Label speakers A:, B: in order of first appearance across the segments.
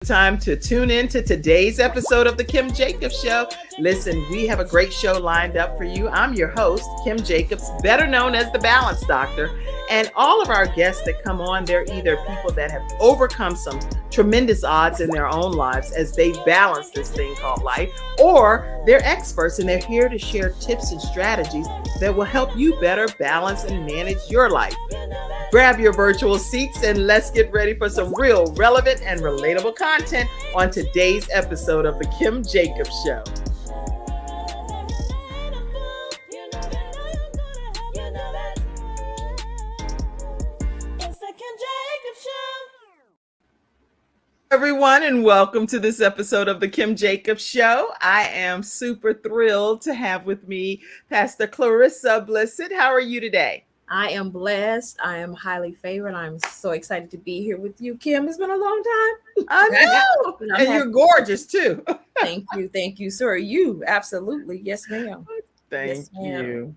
A: Time to tune in to today's episode of the Kim Jacobs Show. Listen, we have a great show lined up for you. I'm your host, Kim Jacobs, better known as the Balance Doctor. And all of our guests that come on, they're either people that have overcome some tremendous odds in their own lives as they balance this thing called life, or they're experts and they're here to share tips and strategies that will help you better balance and manage your life. Grab your virtual seats and let's get ready for some real, relevant, and relatable content on today's episode of the Kim Jacobs Show. Everyone, and welcome to this episode of the Kim Jacobs Show. I am super thrilled to have with me Pastor Clarissa Blissett. How are you today?
B: I am blessed. I am highly favored. I'm so excited to be here with you, Kim. It's been a long time.
A: I know. And you're gorgeous too.
B: Thank you. Thank you. So are you. Absolutely. Yes, ma'am.
A: Thank you.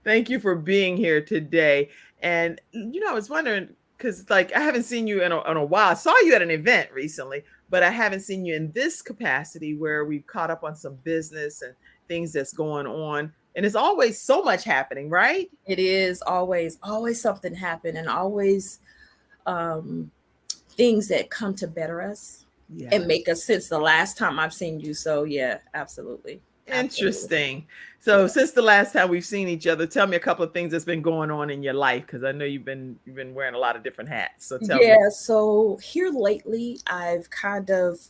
A: Thank you for being here today. And, I was wondering, because I haven't seen you in a while. I saw you at an event recently, but I haven't seen you in this capacity where we've caught up on some business and things that's going on. And it's always so much happening, right?
B: It is always something happen, and always things that come to better us and make us since the last time I've seen you. So yeah, absolutely.
A: Interesting. So since the last time we've seen each other, tell me a couple of things that's been going on in your life, because I know you've been wearing a lot of different hats. So tell me.
B: Yeah. So here lately, I've kind of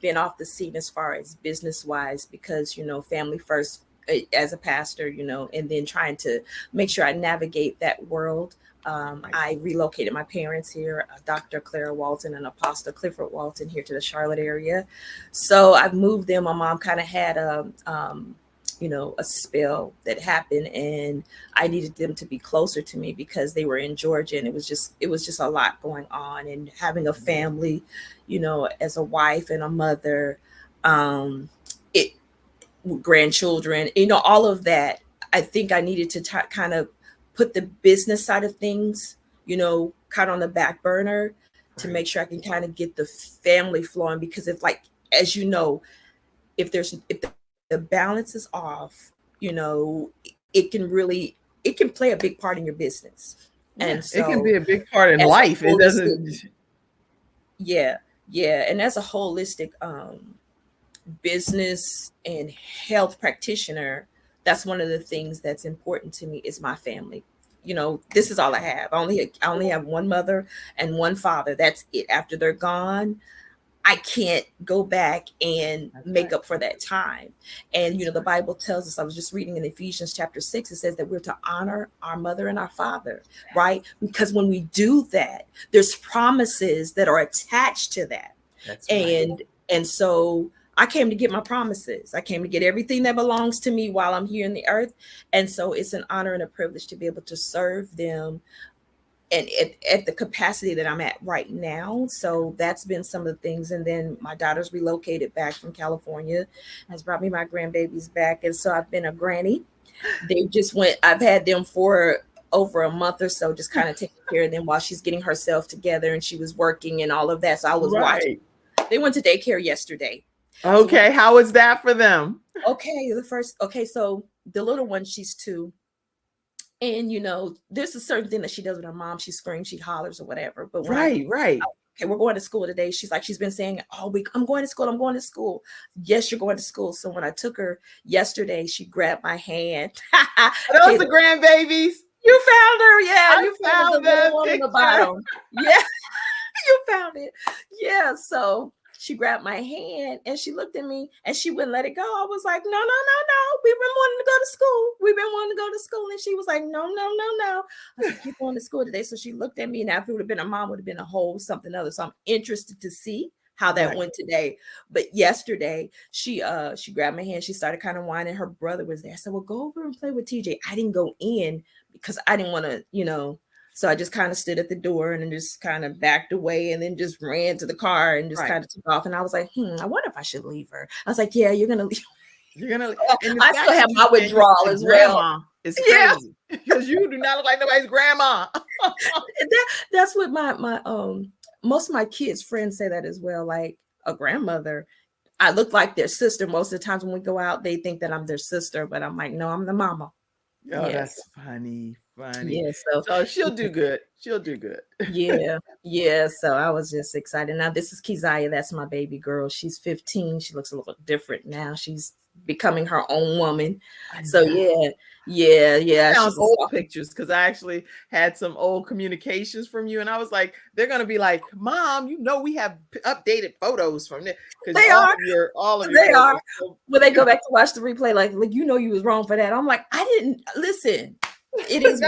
B: been off the scene as far as business wise, because family first as a pastor, and then trying to make sure I navigate that world. I relocated my parents here, Dr. Clara Walton and Apostle Clifford Walton, here to the Charlotte area. So I've moved them. My mom kind of had a spell that happened, and I needed them to be closer to me because they were in Georgia, and it was just a lot going on, and having a family, as a wife and a mother, grandchildren, all of that. I think I needed to kind of put the business side of things, kind of on the back burner to make sure I can kind of get the family flowing, because if the balance is off, it can play a big part in your business. And so
A: it can be a big part in life. It doesn't.
B: Yeah. And as a holistic, business and health practitioner, that's one of the things that's important to me is my family. This is all I have. I only have one mother and one father. That's it. After they're gone, I can't go back and make up for that time. And, the Bible tells us, I was just reading in Ephesians chapter 6, it says that we're to honor our mother and our father, right? Because when we do that, there's promises that are attached to that.
A: That's right.
B: And so I came to get my promises. I came to get everything that belongs to me while I'm here in the earth. And so it's an honor and a privilege to be able to serve them and at the capacity that I'm at right now. So that's been some of the things. And then my daughter's relocated back from California, has brought me my grandbabies back. And so I've been a granny. I've had them for over a month or so, just kind of taking care of them while she's getting herself together, and she was working and all of that. So I was watching. They went to daycare yesterday.
A: Okay. So, how was that for them?
B: So the little one, she's 2. And, there's a certain thing that she does with her mom. She screams, she hollers or whatever. But
A: right.
B: Okay, we're going to school today. She's been saying all week, I'm going to school. Yes, you're going to school. So when I took her yesterday, she grabbed my hand.
A: Are those the grandbabies?
B: You found her. Yeah.
A: You found the one on the bottom.
B: Yeah. You found it. Yeah. So she grabbed my hand and she looked at me and she wouldn't let it go. I was like, no. We've been wanting to go to school. And she was like, no. I said, keep going to school today. So she looked at me. Now, if it would have been a mom, would have been a whole something other. So I'm interested to see how that went today. But yesterday, she grabbed my hand. She started kind of whining. Her brother was there. I said, well, go over and play with TJ. I didn't go in because I didn't want to, So I just kind of stood at the door and then just kind of backed away and then just ran to the car and just kind of took off. And I was like, I wonder if I should leave her. I was like, yeah, you're going to leave.
A: You're going to
B: I still have my withdrawal as well.
A: It's crazy because you do not look like nobody's grandma.
B: That's what my most of my kids' friends say that as well. Like, a grandmother. I look like their sister. Most of the times when we go out, they think that I'm their sister, but I'm like, no, I'm the mama.
A: Oh,
B: Yes.
A: that's funny.
B: Yeah.
A: So she'll do good. She'll do good.
B: Yeah. Yeah. So I was just excited. Now this is Keziah. That's my baby girl. She's 15. She looks a little different now. She's becoming her own woman. So yeah.
A: I found old pictures because I actually had some old communications from you, and I was like, they're gonna be like, Mom, we have updated photos from this because all of your
B: they are. When they go back to watch the replay, like you was wrong for that. I'm like, I didn't listen. It is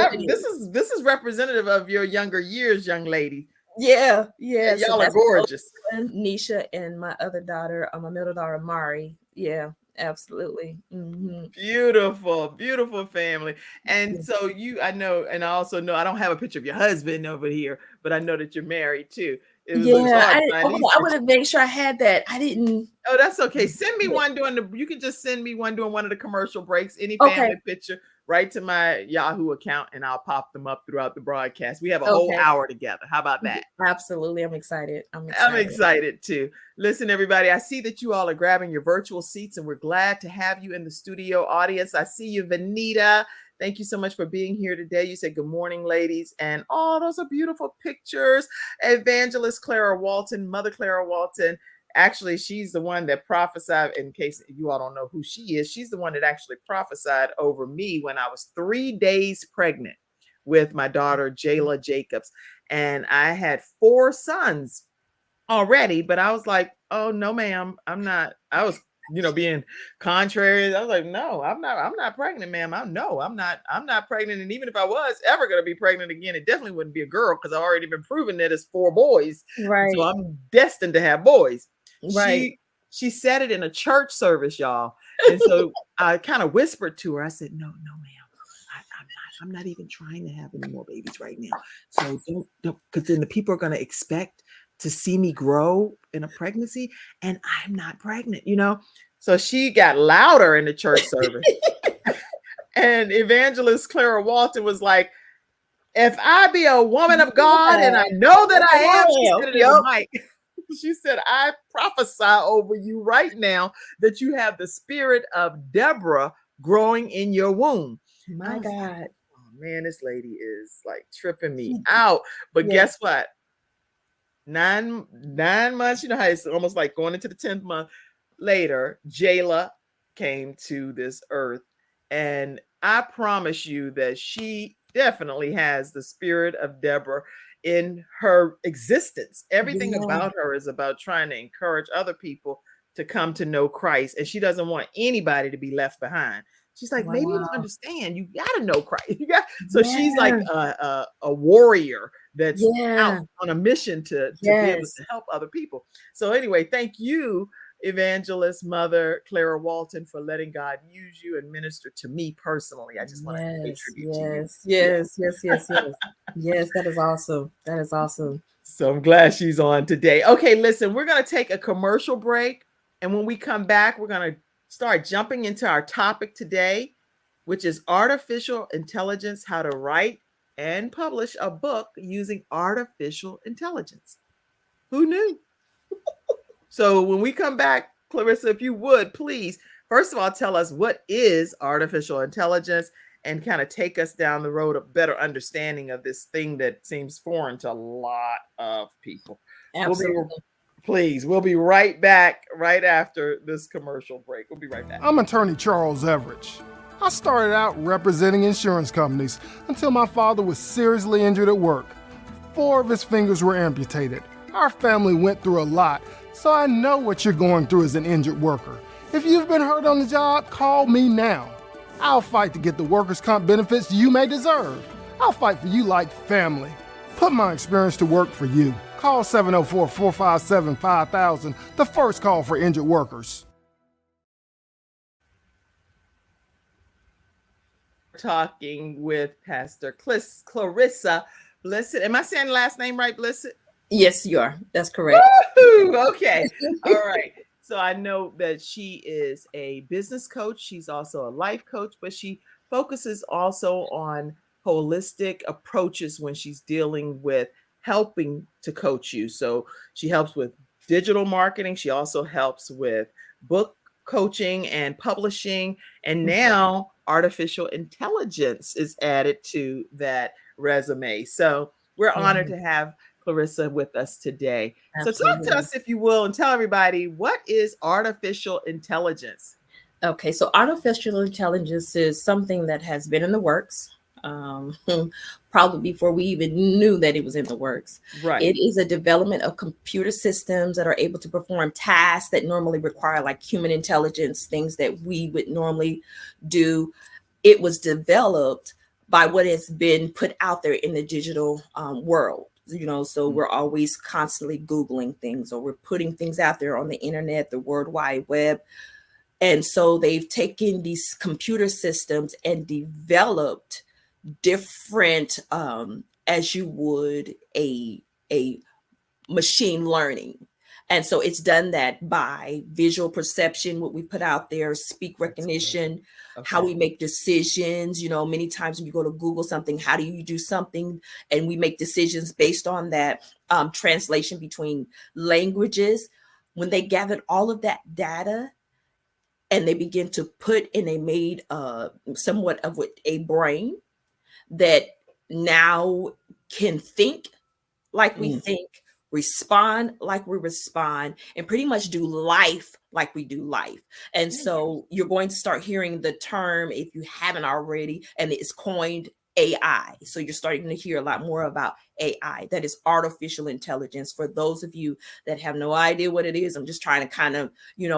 A: this is representative of your younger years, young lady.
B: Yeah.
A: Y'all are gorgeous.
B: Nisha and my other daughter, my middle daughter, Mari. Yeah, absolutely. Mm-hmm.
A: Beautiful family. And so I know, and I also know I don't have a picture of your husband over here, but I know that you're married too.
B: I would have made sure I had that. I didn't.
A: Oh, that's okay. Send me one you can just send me one during one of the commercial breaks, any family picture, right to my Yahoo account, and I'll pop them up throughout the broadcast. We have a whole hour together. How about that?
B: Absolutely. I'm excited. I'm
A: excited too. Listen, everybody, I see that you all are grabbing your virtual seats, and we're glad to have you in the studio audience. I see you, Vanita. Thank you so much for being here today. You said good morning, ladies. And those are beautiful pictures. Evangelist Clara Walton, Mother Clara Walton. Actually, she's the one that prophesied, in case you all don't know who she is. She's the one that actually prophesied over me when I was 3 days pregnant with my daughter, Jayla Jacobs. And I had 4 sons already, but I was like, oh, no, ma'am, I'm not. I was being contrary. I was like, no, I'm not pregnant, ma'am. I'm not pregnant. And even if I was ever going to be pregnant again, it definitely wouldn't be a girl because I've already been proven that it's 4 boys.
B: Right.
A: So I'm destined to have boys.
B: Right.
A: She said it in a church service, y'all. And so I kind of whispered to her. I said, no, ma'am, I'm not even trying to have any more babies right now. So don't, because then the people are going to expect to see me grow in a pregnancy, and I'm not pregnant, So she got louder in the church service. And Evangelist Clara Walton was like, if I be a woman of God, and I know that I am, she said it in the mic. She said, I prophesy over you right now that you have the spirit of Deborah growing in your womb.
B: My God.
A: Like, oh man, this lady is like tripping me out. But guess what? 9 months, how it's almost like going into the 10th month later, Jayla came to this earth. And I promise you that she definitely has the spirit of Deborah in her existence. Everything about her is about trying to encourage other people to come to know Christ. And she doesn't want anybody to be left behind. She's like, maybe you don't understand. You got to know Christ. She's like a warrior that's out on a mission to be able to help other people. So anyway, thank you, Evangelist Mother Clara Walton, for letting God use you and minister to me personally. I just want to pay tribute to you.
B: Yes. Yes, that is awesome. That is awesome.
A: So I'm glad she's on today. Okay, listen, we're going to take a commercial break. And when we come back, we're going to start jumping into our topic today, which is artificial intelligence, how to write and publish a book using artificial intelligence. Who knew? So when we come back, Clarissa, if you would, please, first of all, tell us what is artificial intelligence and kind of take us down the road of better understanding of this thing that seems foreign to a lot of people.
B: Absolutely.
A: We'll be right back right after this commercial break. We'll be right back.
C: I'm attorney Charles Everidge. I started out representing insurance companies until my father was seriously injured at work. 4 of his fingers were amputated. Our family went through a lot, so I know what you're going through as an injured worker. If you've been hurt on the job, call me now. I'll fight to get the workers' comp benefits you may deserve. I'll fight for you like family. Put my experience to work for you. Call 704-457-5000, the first call for injured workers.
A: Talking with Pastor Clarissa Blissett. Am I saying the last name right, Blissett?
B: Yes, you are. That's correct.
A: Woo-hoo! Okay. All right. So I know that she is a business coach. She's also a life coach, but she focuses also on holistic approaches when she's dealing with helping to coach you. So she helps with digital marketing. She also helps with book coaching and publishing. And now artificial intelligence is added to that resume. So we're honored to have Clarissa with us today. So talk to us, if you will, and tell everybody, what is artificial intelligence?
B: Okay, so artificial intelligence is something that has been in the works, probably before we even knew that it was in the works.
A: Right.
B: It is a development of computer systems that are able to perform tasks that normally require like human intelligence, things that we would normally do. It was developed by what has been put out there in the digital world. So we're always constantly Googling things, or we're putting things out there on the internet, the World Wide Web. And so they've taken these computer systems and developed different, as you would a machine learning. And so it's done that by visual perception, what we put out there, speak recognition, how we make decisions. Many times when you go to Google something, how do you do something? And we make decisions based on that translation between languages. When they gathered all of that data, and they begin to put in, they made somewhat of a brain that now can think like we think, respond like we respond, and pretty much do life like we do life. And so you're going to start hearing the term, if you haven't already, and it's coined AI. So you're starting to hear a lot more about AI. That is artificial intelligence. For those of you that have no idea what it is, I'm just trying to kind of,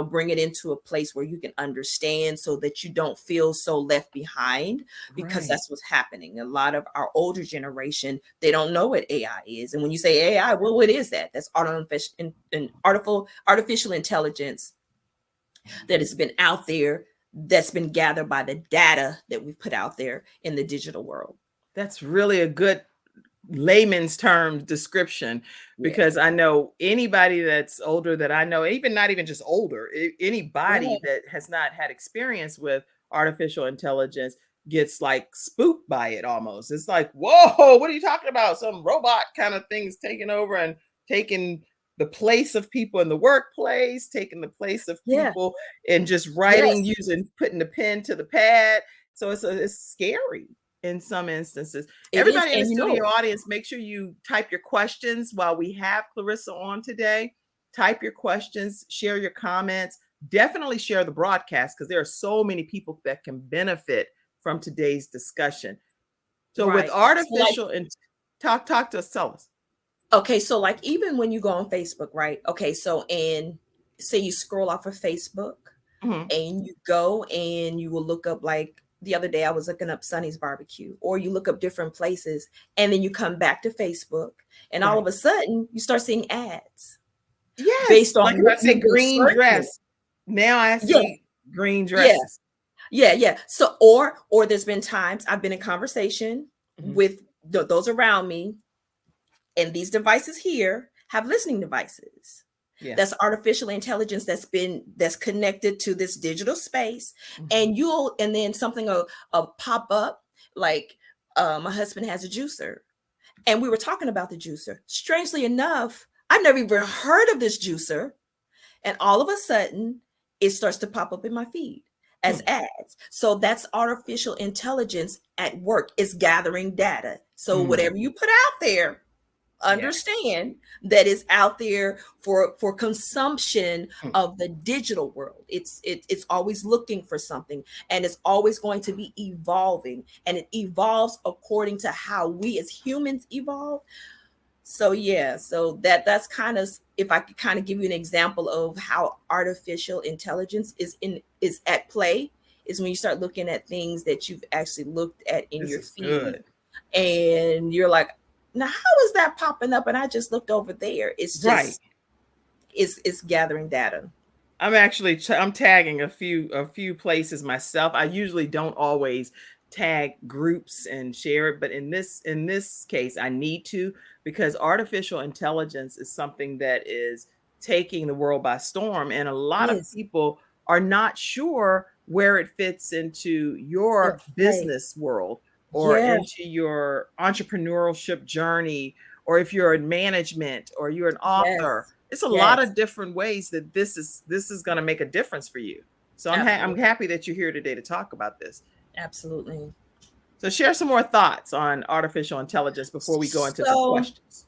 B: bring it into a place where you can understand, so that you don't feel so left behind, because that's what's happening. A lot of our older generation, they don't know what AI is. And when you say AI, well, what is that? That's artificial intelligence that has been out there, that's been gathered by the data that we put out there in the digital world.
A: That's really a good layman's term description, because I know anybody that's older that I know, even not even just older, anybody that has not had experience with artificial intelligence gets like spooked by it almost. It's like, whoa, what are you talking about? Some robot kind of things taking over and taking the place of people in the workplace, taking the place of people and just writing, putting the pen to the pad. So it's scary in some instances. Everybody in the studio audience, make sure you type your questions while we have Clarissa on today. Type your questions, share your comments, definitely share the broadcast, because there are so many people that can benefit from today's discussion. So with artificial, talk to us, tell us.
B: Okay, so like even when you go on Facebook, right? Okay, so say you scroll off of Facebook and you go and you will look up, like the other day I was looking up Sonny's Barbecue, or you look up different places, and then you come back to Facebook, and all of a sudden you start seeing ads.
A: Yes,
B: based on
A: like if I say green dress, now I see green dresses.
B: Yeah. So or there's been times I've been in conversation with those around me, and these devices here have listening devices. That's artificial intelligence that's connected to this digital space. And then something will pop up, like my husband has a juicer, and we were talking about the juicer. Strangely enough, I've never even heard of this juicer, and all of a sudden it starts to pop up in my feed as ads. So that's artificial intelligence at work. It's gathering data. So whatever you put out there, understand that is out there for consumption of the digital world. It's always looking for something, and it's always going to be evolving, and it evolves according to how we as humans evolve. So so that's kind of, if I could kind of give you an example of how artificial intelligence is at play, is when you start looking at things that you've actually looked at in your feed, and you're like, now, how is that popping up? And I just looked over there. It's just, it's gathering data.
A: I'm tagging a few places myself. I usually don't always tag groups and share it, but in this case, I need to, because artificial intelligence is something that is taking the world by storm, and a lot of people are not sure where it fits into your business world, or into your entrepreneurship journey, or if you're in management, or you're an author. It's a lot
B: Yes.
A: of different ways that this is going to make a difference for you. So I'm
B: Absolutely.
A: happy that you're here today to talk about this.
B: Absolutely.
A: So share some more thoughts on artificial intelligence before we go into some
B: So
A: questions.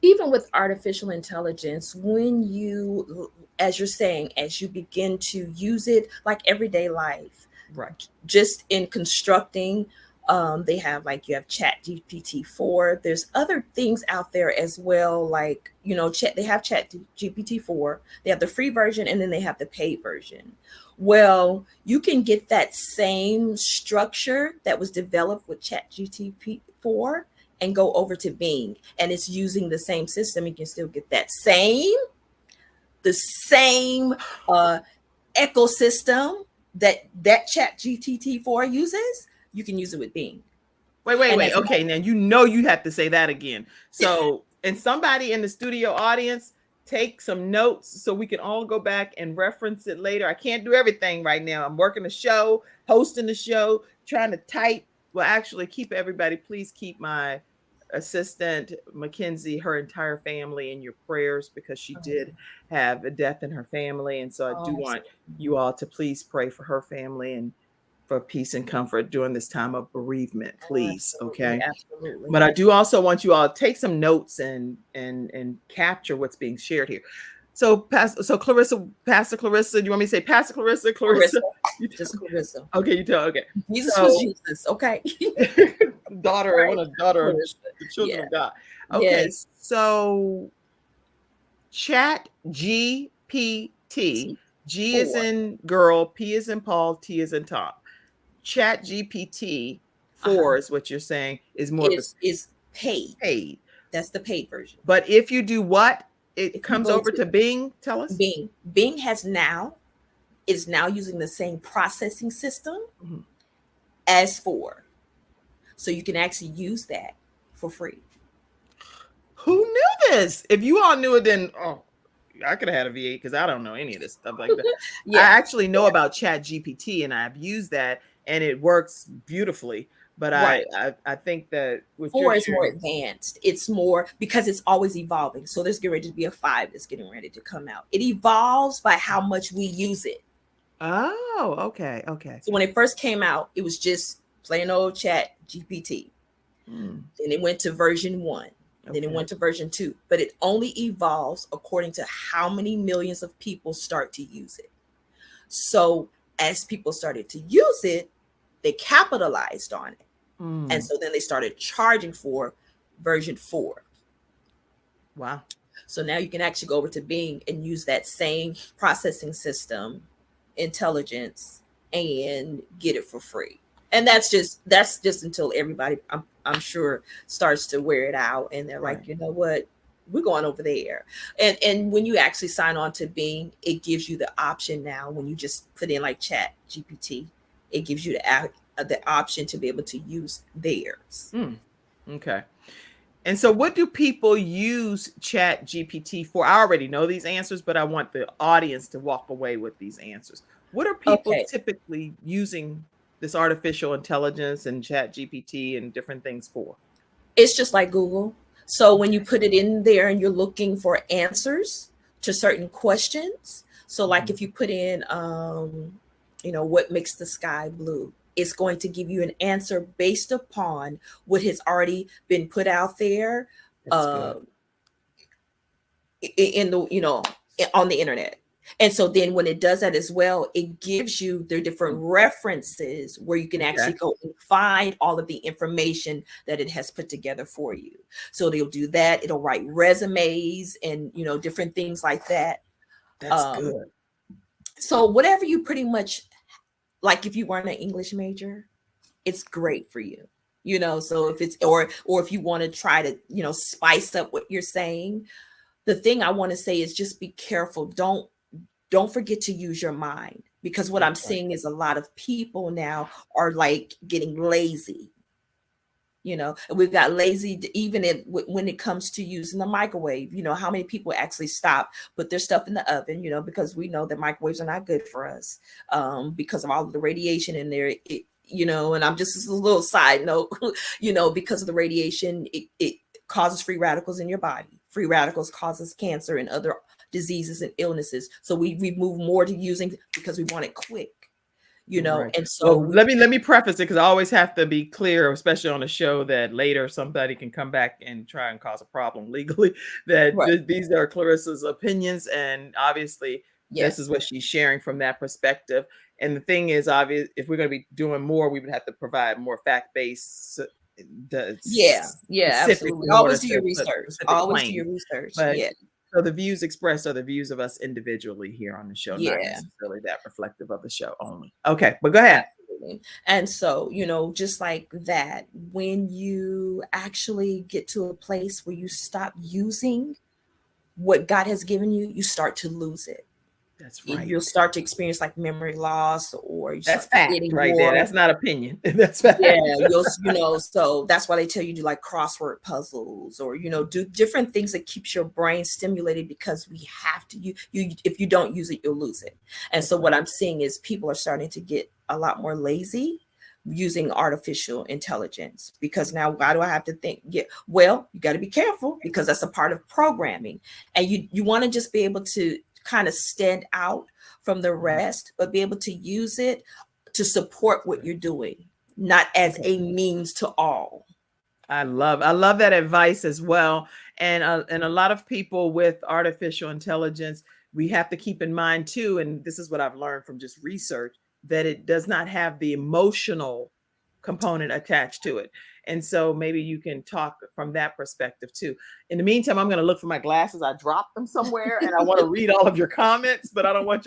B: even with artificial intelligence, when you, as you're saying, as you begin to use it like everyday life,
A: Right.
B: just in constructing, they have like, you have Chat GPT-4. There's other things out there as well, like, you know, they have Chat GPT-4. They have the free version, and then they have the paid version. Well, you can get that same structure that was developed with Chat GPT-4 and go over to Bing, and it's using the same system. You can still get the same ecosystem that Chat GPT-4 uses. You can use it with Bing.
A: Wait. Okay, now you have to say that again. So, and somebody in the studio audience, take some notes so we can all go back and reference it later. I can't do everything right now. I'm working the show, hosting the show, trying to type. Well, actually, please keep my assistant Mackenzie, her entire family in your prayers, because she did have a death in her family. And so I do want you all to please pray for her family and for peace and comfort during this time of bereavement, please. Okay.
B: Absolutely.
A: But I do also want you all to take some notes and capture what's being shared here. So Pastor Clarissa, do you want me to say Pastor Clarissa?
B: Just Clarissa.
A: Okay, you tell. Okay.
B: Jesus was Jesus. Okay.
A: daughter,
B: Right.
A: one of the children of God. Okay,
B: Yes.
A: so Chat GPT, G is in girl, P is in Paul, T is in Tom. Chat GPT 4 is what you're saying is more
B: is paid.
A: Paid.
B: That's the paid version.
A: But if you do what? It comes over to Bing. Tell us.
B: Bing is now using the same processing system as 4. So you can actually use that for free.
A: Who knew this? If you all knew it, then I could have had a V8 because I don't know any of this stuff like that. I actually know about Chat GPT, and I've used that, and it works beautifully. But I think that with
B: 4 is more advanced. It's more because it's always evolving. So there's getting ready to be a 5 that's getting ready to come out. It evolves by how much we use it.
A: Oh, okay.
B: So when it first came out, it was just plain old Chat GPT. Then it went to version 1. Then it went to version 2. But it only evolves according to how many millions of people start to use it. So as people started to use it, they capitalized on it. And so then they started charging for version 4.
A: Wow.
B: So now you can actually go over to Bing and use that same processing system, intelligence, and get it for free. And that's just until everybody, I'm sure, starts to wear it out, and they're like, you know what, we're going over there. And when you actually sign on to Bing, it gives you the option now. When you just put in like Chat GPT, it gives you the option to be able to use theirs.
A: Okay. And so what do people use Chat GPT for? I already know these answers, but I want the audience to walk away with these answers. What are people typically using this artificial intelligence and Chat GPT and different things for?
B: It's just like Google. So when you put it in there and you're looking for answers to certain questions. So like if you put in, what makes the sky blue? It's going to give you an answer based upon what has already been put out there on the internet. And so then when it does that as well, it gives you their different references where you can actually go and find all of the information that it has put together for you. So they'll do that. It'll write resumes and, different things like that.
A: That's good.
B: So whatever you pretty much, like if you weren't an English major, it's great for you, so if it's, or if you want to try to, spice up what you're saying, the thing I want to say is just be careful. Don't forget to use your mind, because what I'm seeing is a lot of people now are like getting lazy. And we've got lazy even when it comes to using the microwave. How many people actually stop, put their stuff in the oven, because we know that microwaves are not good for us because of all of the radiation in there. And I'm just a little side note, because of the radiation, it causes free radicals in your body. free radicals causes cancer and other diseases and illnesses. So we move more to using because we want it quick,
A: Right.
B: and so
A: Well, let me preface it because I always have to be clear, especially on a show that later somebody can come back and try and cause a problem legally. That
B: right.
A: these are Clarissa's opinions, and obviously this is what she's sharing from that perspective. And the thing is, obvious, if we're going to be doing more, we would have to provide more fact-based.
B: Absolutely. Always do your research. Always do your research.
A: But, so the views expressed are the views of us individually here on the show, not necessarily that reflective of the show only. Okay, but go ahead.
B: Absolutely. And so, just like that, when you actually get to a place where you stop using what God has given you, you start to lose it.
A: That's right.
B: You'll start to experience like memory loss, or
A: that's fact right there. That's not opinion. That's fact.
B: Yeah, so that's why they tell you to do like crossword puzzles, or do different things that keeps your brain stimulated, because we have to. You if you don't use it, you'll lose it. And so what I'm seeing is people are starting to get a lot more lazy using artificial intelligence, because now why do I have to think? Well, you got to be careful, because that's a part of programming, and you want to just be able to kind of stand out from the rest, but be able to use it to support what you're doing, not as a means to all.
A: I love that advice as well. And a lot of people with artificial intelligence, we have to keep in mind too, and this is what I've learned from just research, that it does not have the emotional component attached to it. And so maybe you can talk from that perspective too. In the meantime, I'm going to look for my glasses. I dropped them somewhere and I want to read all of your comments, but I don't want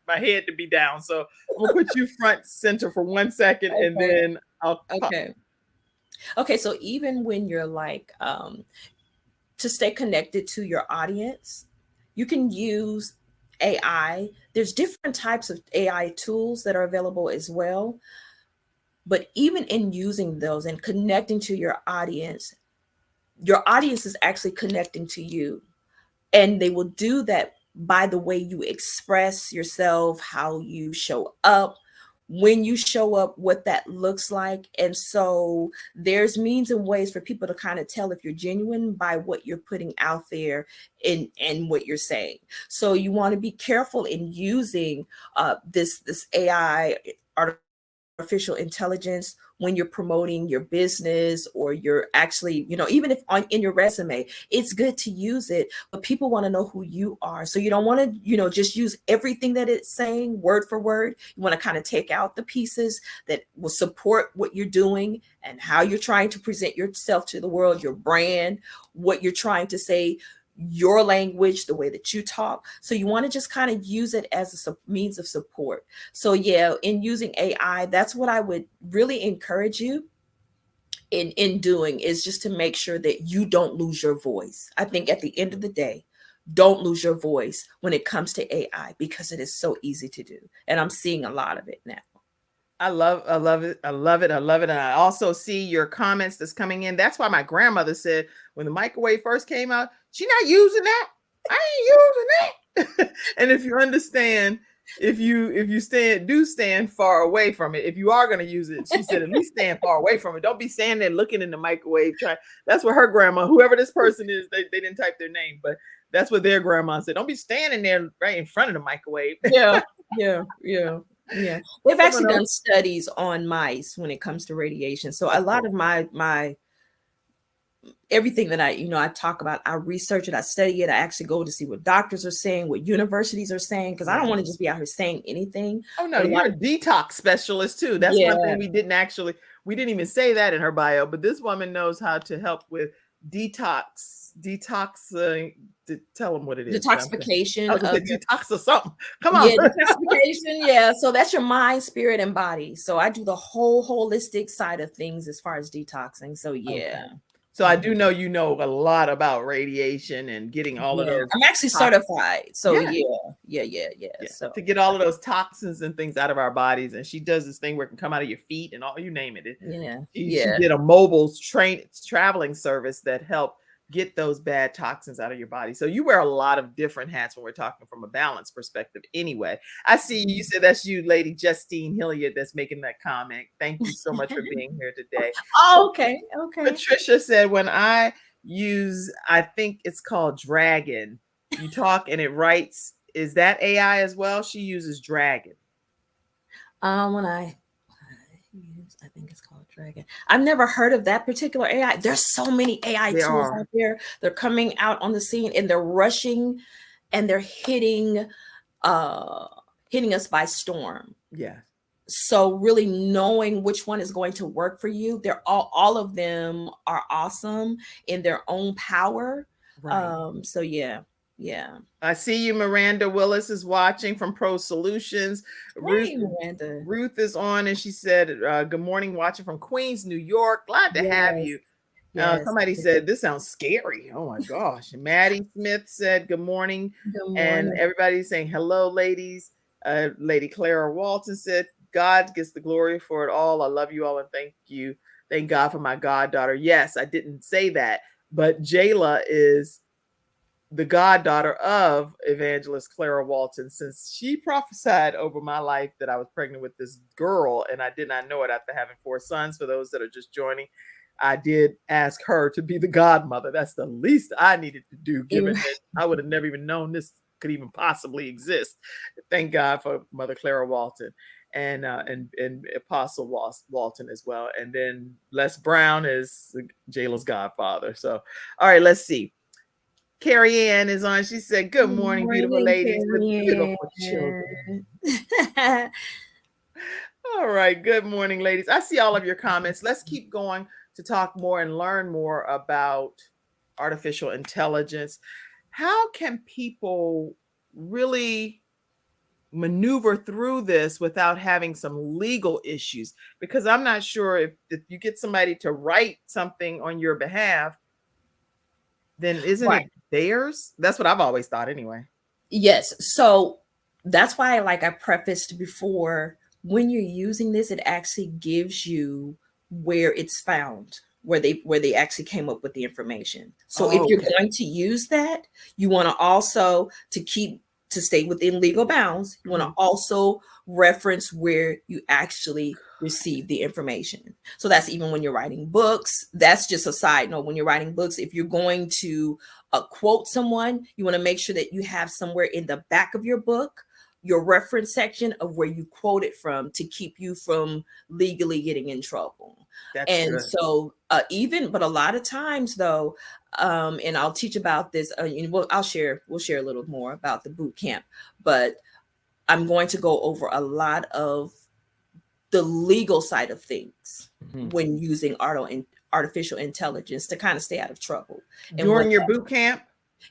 A: my head to be down. So I'm going to put you front center for 1 second, and then I'll.
B: Okay. So even when you're like, to stay connected to your audience, you can use AI. There's different types of AI tools that are available as well. But even in using those and connecting to your audience is actually connecting to you. And they will do that by the way you express yourself, how you show up, when you show up, what that looks like. And so there's means and ways for people to kind of tell if you're genuine by what you're putting out there and what you're saying. So you want to be careful in using this AI, artificial intelligence, when you're promoting your business, or you're actually, even if in your resume, it's good to use it, but people want to know who you are. So you don't want to, just use everything that it's saying word for word. You want to kind of take out the pieces that will support what you're doing and how you're trying to present yourself to the world, your brand, what you're trying to say, your language, the way that you talk. So you want to just kind of use it as a means of support. So in using AI, that's what I would really encourage you in doing, is just to make sure that you don't lose your voice. I think at the end of the day, don't lose your voice when it comes to AI, because it is so easy to do. And I'm seeing a lot of it now.
A: I love it. I love it. And I also see your comments that's coming in. That's why my grandmother said when the microwave first came out, she's not using that. I ain't using that. And if you understand, if you stand far away from it, if you are going to use it, she said, at least stand far away from it. Don't be standing there looking in the microwave. That's what her grandma, whoever this person is, they didn't type their name, but that's what their grandma said. Don't be standing there right in front of the microwave.
B: Yeah. They've actually done studies on mice when it comes to radiation. So a lot of my everything that I talk about, I research it, I study it. I actually go to see what doctors are saying, what universities are saying, because I don't want to just be out here saying anything.
A: Oh no, you're a detox specialist too. That's one thing we didn't even say that in her bio, but this woman knows how to help with detox. Tell them what it is.
B: Detoxification.
A: Detox or something. Come on.
B: Yeah, detoxification. Yeah. So that's your mind, spirit, and body. So I do the whole holistic side of things as far as detoxing. So yeah.
A: Okay. So I do know you know a lot about radiation and getting all of those.
B: I'm actually certified. So yeah. So
A: to get all of those toxins and things out of our bodies. And she does this thing where it can come out of your feet and all, you name it. She did a mobile traveling service that helped get those bad toxins out of your body. So you wear a lot of different hats when we're talking from a balance perspective. Anyway, I see you said that's you, Lady Justine Hilliard, that's making that comment. Thank you so much for being here today.
B: Oh, okay.
A: Patricia said, when I use, I think it's called Dragon. You talk and it writes. Is that AI as well? She uses Dragon.
B: When I use, I think it's called Dragon. I've never heard of that particular AI. There's so many AI
A: There
B: tools
A: are.
B: out there. They're coming out on the scene and they're rushing and they're hitting us by storm.
A: Yeah.
B: So really knowing which one is going to work for you, they're all of them are awesome in their own power.
A: Right.
B: So yeah.
A: I see you. Miranda Willis is watching from Pro Solutions.
B: Hey, Miranda.
A: Ruth is on, and she said, "Good morning, watching from Queens, New York. Glad to have you."
B: Yes.
A: Somebody said this sounds scary. Oh my gosh. Maddie Smith said, "Good morning,"
B: Good morning.
A: and everybody's saying hello, ladies. Lady Clara Walton said, "God gets the glory for it all. I love you all, and thank you. Thank God for my goddaughter." Yes, I didn't say that, but Jayla is the goddaughter of Evangelist Clara Walton, since she prophesied over my life that I was pregnant with this girl, and I did not know it after having 4 sons. For those that are just joining, I did ask her to be the godmother. That's the least I needed to do, given that I would have never even known this could even possibly exist. Thank God for Mother Clara Walton and Apostle Walton as well. And then Les Brown is Jayla's godfather. So, all right, let's see. Carrie Ann is on. She said, "Good morning, beautiful ladies with beautiful children." All right. Good morning, ladies. I see all of your comments. Let's keep going to talk more and learn more about artificial intelligence. How can people really maneuver through this without having some legal issues? Because I'm not sure if you get somebody to write something on your behalf, then isn't it theirs? That's what I've always thought anyway.
B: Yes. So that's why, like I prefaced before, when you're using this, it actually gives you where it's found, where they actually came up with the information. So if you're going to use that, you want to also to stay within legal bounds, you want to also reference where you actually receive the information. So that's even when you're writing books. That's just a side note. When you're writing books, if you're going to quote someone, you want to make sure that you have somewhere in the back of your book your reference section of where you quote it from to keep you from legally getting in trouble. That's and good. So but a lot of times though, and I'll teach about this, we'll share a little more about the boot camp, but I'm going to go over a lot of the legal side of things when using artificial intelligence to kind of stay out of trouble.
A: During your boot camp?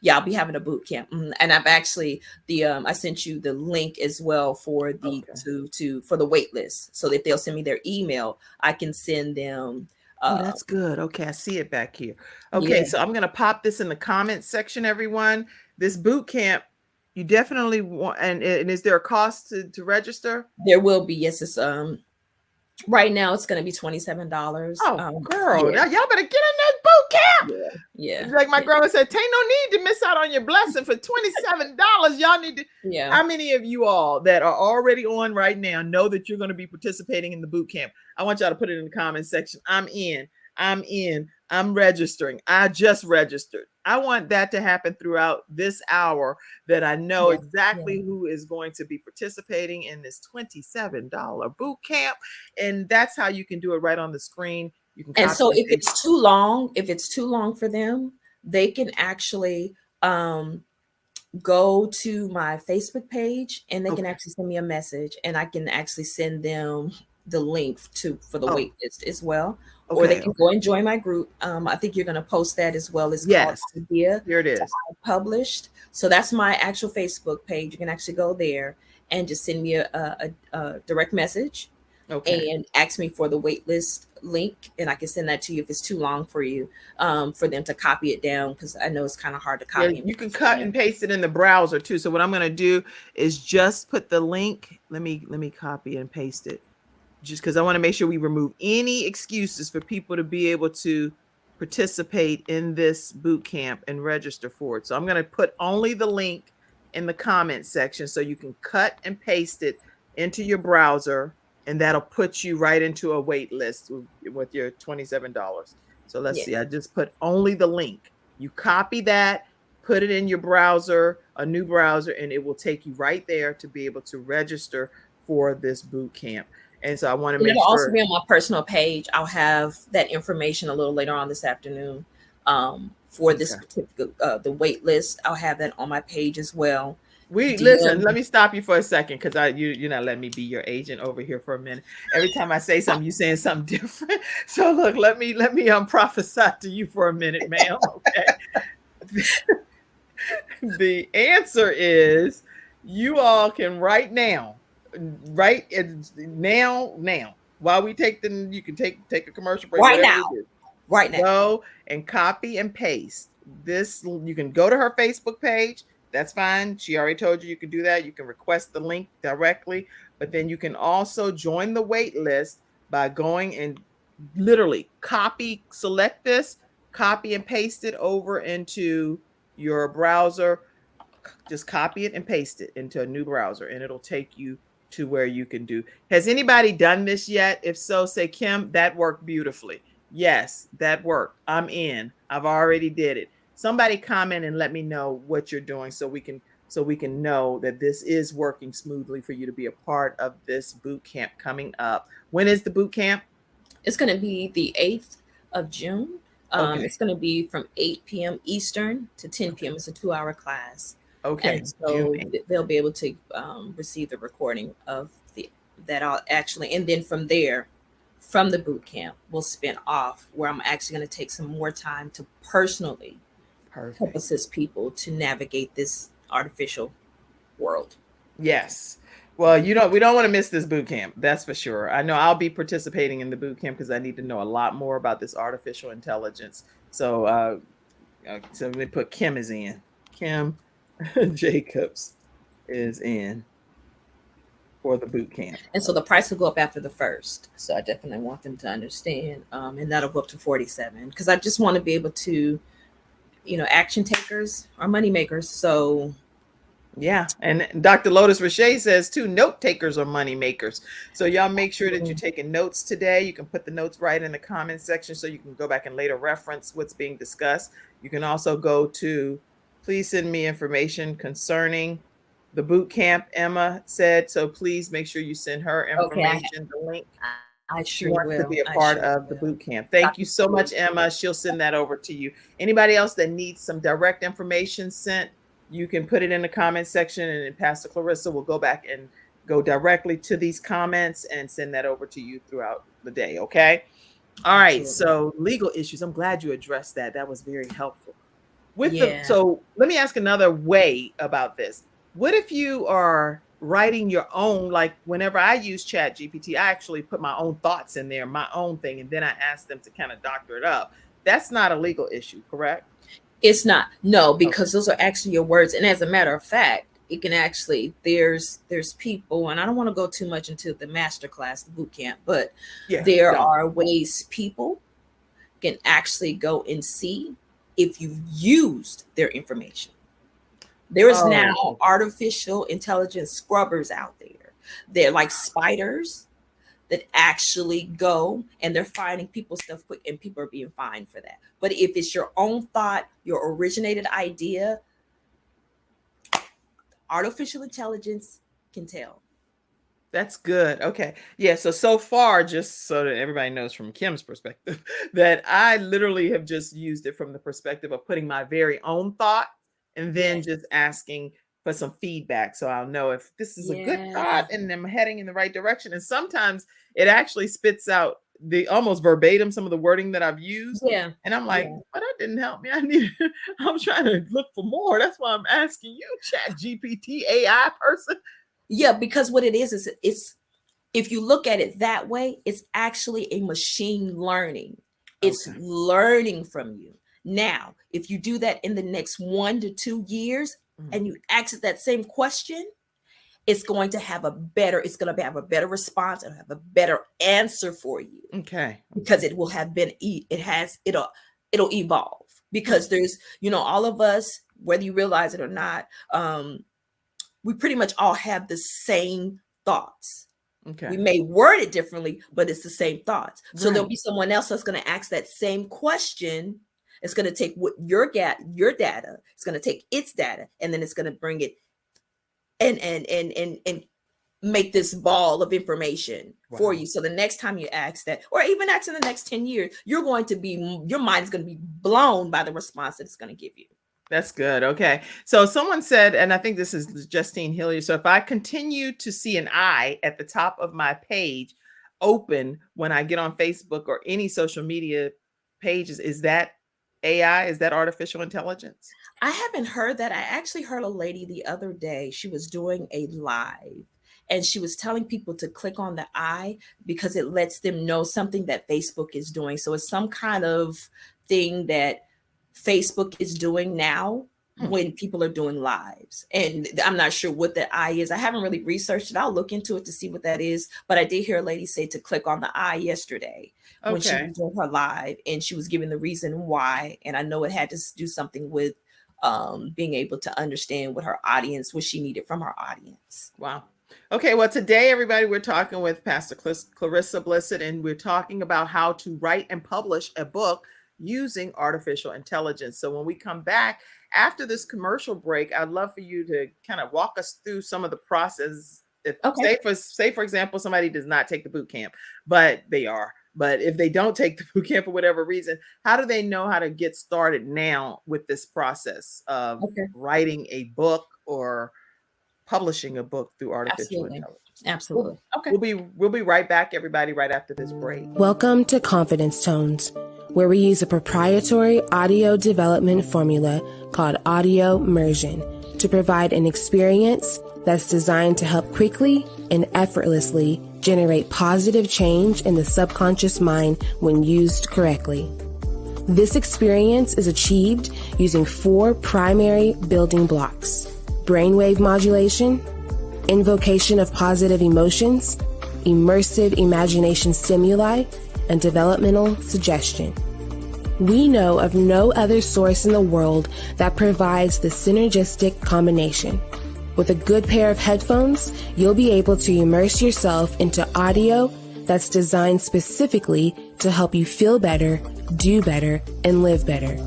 B: Yeah, I'll be having a boot camp, and I've actually I sent you the link as well for the for the waitlist, so that they'll send me their email, I can send them.
A: That's good. Okay, I see it back here. Okay, so I'm gonna pop this in the comments section, everyone. This boot camp, you definitely want, and is there a cost to register?
B: There will be. Yes, it's right now it's going to be $27.
A: Oh, girl, y'all better get in that boot camp.
B: Yeah.
A: Like my grandma said, "Ain't no need to miss out on your blessing for $27." Y'all need to. Yeah. How many of you all that are already on right now know that you're going to be participating in the boot camp? I want y'all to put it in the comment section. I'm in. I'm registering. I just registered. I want that to happen throughout this hour, that I know exactly who is going to be participating in this $27 boot camp. And that's how you can do it right on the screen. You can.
B: And so if it's too long for them, they can actually go to my Facebook page and they can actually send me a message, and I can actually send them the link for the wait list as well. Or they can go and join my group. I think you're going to post that as well. As called Idea.
A: Here it is.
B: Published. So that's my actual Facebook page. You can actually go there and just send me a direct message and ask me for the waitlist link, and I can send that to you if it's too long for you, for them to copy it down, because I know it's kind of hard to copy.
A: Yeah, you can cut and paste it in the browser too. So what I'm going to do is just put the link. Let me copy and paste it, just because I want to make sure we remove any excuses for people to be able to participate in this boot camp and register for it. So I'm going to put only the link in the comment section, so you can cut and paste it into your browser, and that'll put you right into a wait list with your $27. So let's
B: Yeah.
A: see, I just put only the link. You copy that, put it in your browser, a new browser, and it will take you right there to be able to register for this boot camp. And so I want to
B: And
A: make
B: it'll also
A: sure.
B: be on my personal page. I'll have that information a little later on this afternoon for this
A: Okay.
B: certificate, the wait list. I'll have that on my page as well.
A: Listen, let me stop you for a second because you're not letting me be your agent over here for a minute. Every time I say something, you're saying something different. So look, let me prophesy to you for a minute, ma'am. Okay. The answer is you all can right now, while we take you can take a commercial break,
B: Right
A: whatever
B: now.
A: we do.
B: Right now.
A: Go and copy and paste this. You can go to her Facebook page. That's fine. She already told you can do that. You can request the link directly, but then you can also join the wait list by going and literally select this, copy and paste it over into your browser. Just copy it and paste it into a new browser, and it'll take you to where you can do. Has anybody done this yet? If so, say, Kim, that worked beautifully. Yes, that worked. I'm in. I've already did it. Somebody comment and let me know what you're doing so we can know that this is working smoothly for you to be a part of this boot camp coming up. When is the boot camp?
B: It's going to be the 8th of June.
A: Okay.
B: It's going to be from 8 p.m. Eastern to 10 p.m. It's a 2-hour class.
A: Okay.
B: And so they'll be able to receive the recording of that I'll actually, and then from there, from the boot camp, we'll spin off where I'm actually going to take some more time to personally help assist people to navigate this artificial world.
A: Yes. Well, we don't want to miss this boot camp. That's for sure. I know I'll be participating in the boot camp because I need to know a lot more about this artificial intelligence. So, so let me put Kim is in. Kim Jacobs is in for the boot camp.
B: And so the price will go up after the 1st. So I definitely want them to understand. And that'll go up to $47 because I just want to be able to, action takers are money makers. So
A: yeah. And Dr. Lotus Roche says too, note takers are money makers. So y'all make sure that you're taking notes today. You can put the notes right in the comment section so you can go back and later reference what's being discussed. You can also go to, please send me information concerning the boot camp, Emma said. So please make sure you send her information, the link.
B: I
A: She wants to be a part of the boot camp. Thank you so much, Emma. She'll send that over to you. Anybody else that needs some direct information sent, you can put it in the comment section, and Pastor Clarissa will go back and go directly to these comments and send that over to you throughout the day. Okay. All right. So legal issues. I'm glad you addressed that. That was very helpful. So let me ask another way about this. What if you are writing your own, like whenever I use Chat GPT, I actually put my own thoughts in there, my own thing, and then I ask them to kind of doctor it up. That's not a legal issue, correct?
B: It's not. No, because those are actually your words. And as a matter of fact, it can actually, there's people, and I don't want to go too much into the masterclass, the boot camp, but there are ways people can actually go and see if you've used their information. There is now artificial intelligence scrubbers out there. They're like spiders that actually go and they're finding people's stuff quick, and people are being fined for that. But if it's your own thought, your originated idea, artificial intelligence can tell.
A: That's good. Okay. Yeah. So far, just so that everybody knows from Kim's perspective, that I literally have just used it from the perspective of putting my very own thought and then just asking for some feedback. So I'll know if this is a good thought and I'm heading in the right direction. And sometimes it actually spits out the almost verbatim, some of the wording that I've used.
B: Yeah.
A: And I'm like, but that didn't help me. I'm trying to look for more. That's why I'm asking you, Chat GPT AI person.
B: Yeah, because what it is it's, if you look at it that way, it's actually a machine learning. It's learning from you. Now, if you do that in the next 1 to 2 years and you ask it that same question, it's going to have a better response and have a better answer for you.
A: Okay.
B: Because it will have been, it'll evolve, because there's, all of us, whether you realize it or not, we pretty much all have the same thoughts.
A: Okay.
B: We may word it differently, but it's the same thoughts. So
A: Right.
B: there'll be someone else that's going to ask that same question. It's going to take what your data, it's going to take its data, and then it's going to bring it and make this ball of information for you. So the next time you ask that, or even ask in the next 10 years, your mind is going to be blown by the response that it's going to give you.
A: That's good. Okay. So someone said, and I think this is Justine Hilliard. So if I continue to see an eye at the top of my page open when I get on Facebook or any social media pages, is that AI? Is that artificial intelligence?
B: I haven't heard that. I actually heard a lady the other day. She was doing a live and she was telling people to click on the eye because it lets them know something that Facebook is doing. So it's some kind of thing that Facebook is doing now when people are doing lives. And I'm not sure what the eye is. I haven't really researched it. I'll look into it to see what that is. But I did hear a lady say to click on the eye yesterday when she was doing her live, and she was giving the reason why. And I know it had to do something with being able to understand what she needed from her audience.
A: Wow. Okay, well, today, everybody, we're talking with Pastor Clarissa Blissett, and we're talking about how to write and publish a book using artificial intelligence. So when we come back after this commercial break, I'd love for you to kind of walk us through some of the process. Say for example, somebody does not take the boot camp, but if they don't take the boot camp for whatever reason, how do they know how to get started now with this process of writing a book or publishing a book through artificial intelligence?
B: Absolutely. Okay.
A: We'll be right back, everybody, right after this break.
D: Welcome to Confidence Tones, where we use a proprietary audio development formula called audio immersion to provide an experience that's designed to help quickly and effortlessly generate positive change in the subconscious mind when used correctly. This experience is achieved using 4 primary building blocks: brainwave modulation, invocation of positive emotions, immersive imagination stimuli, and developmental suggestion. We know of no other source in the world that provides the synergistic combination. With a good pair of headphones, you'll be able to immerse yourself into audio that's designed specifically to help you feel better, do better, and live better.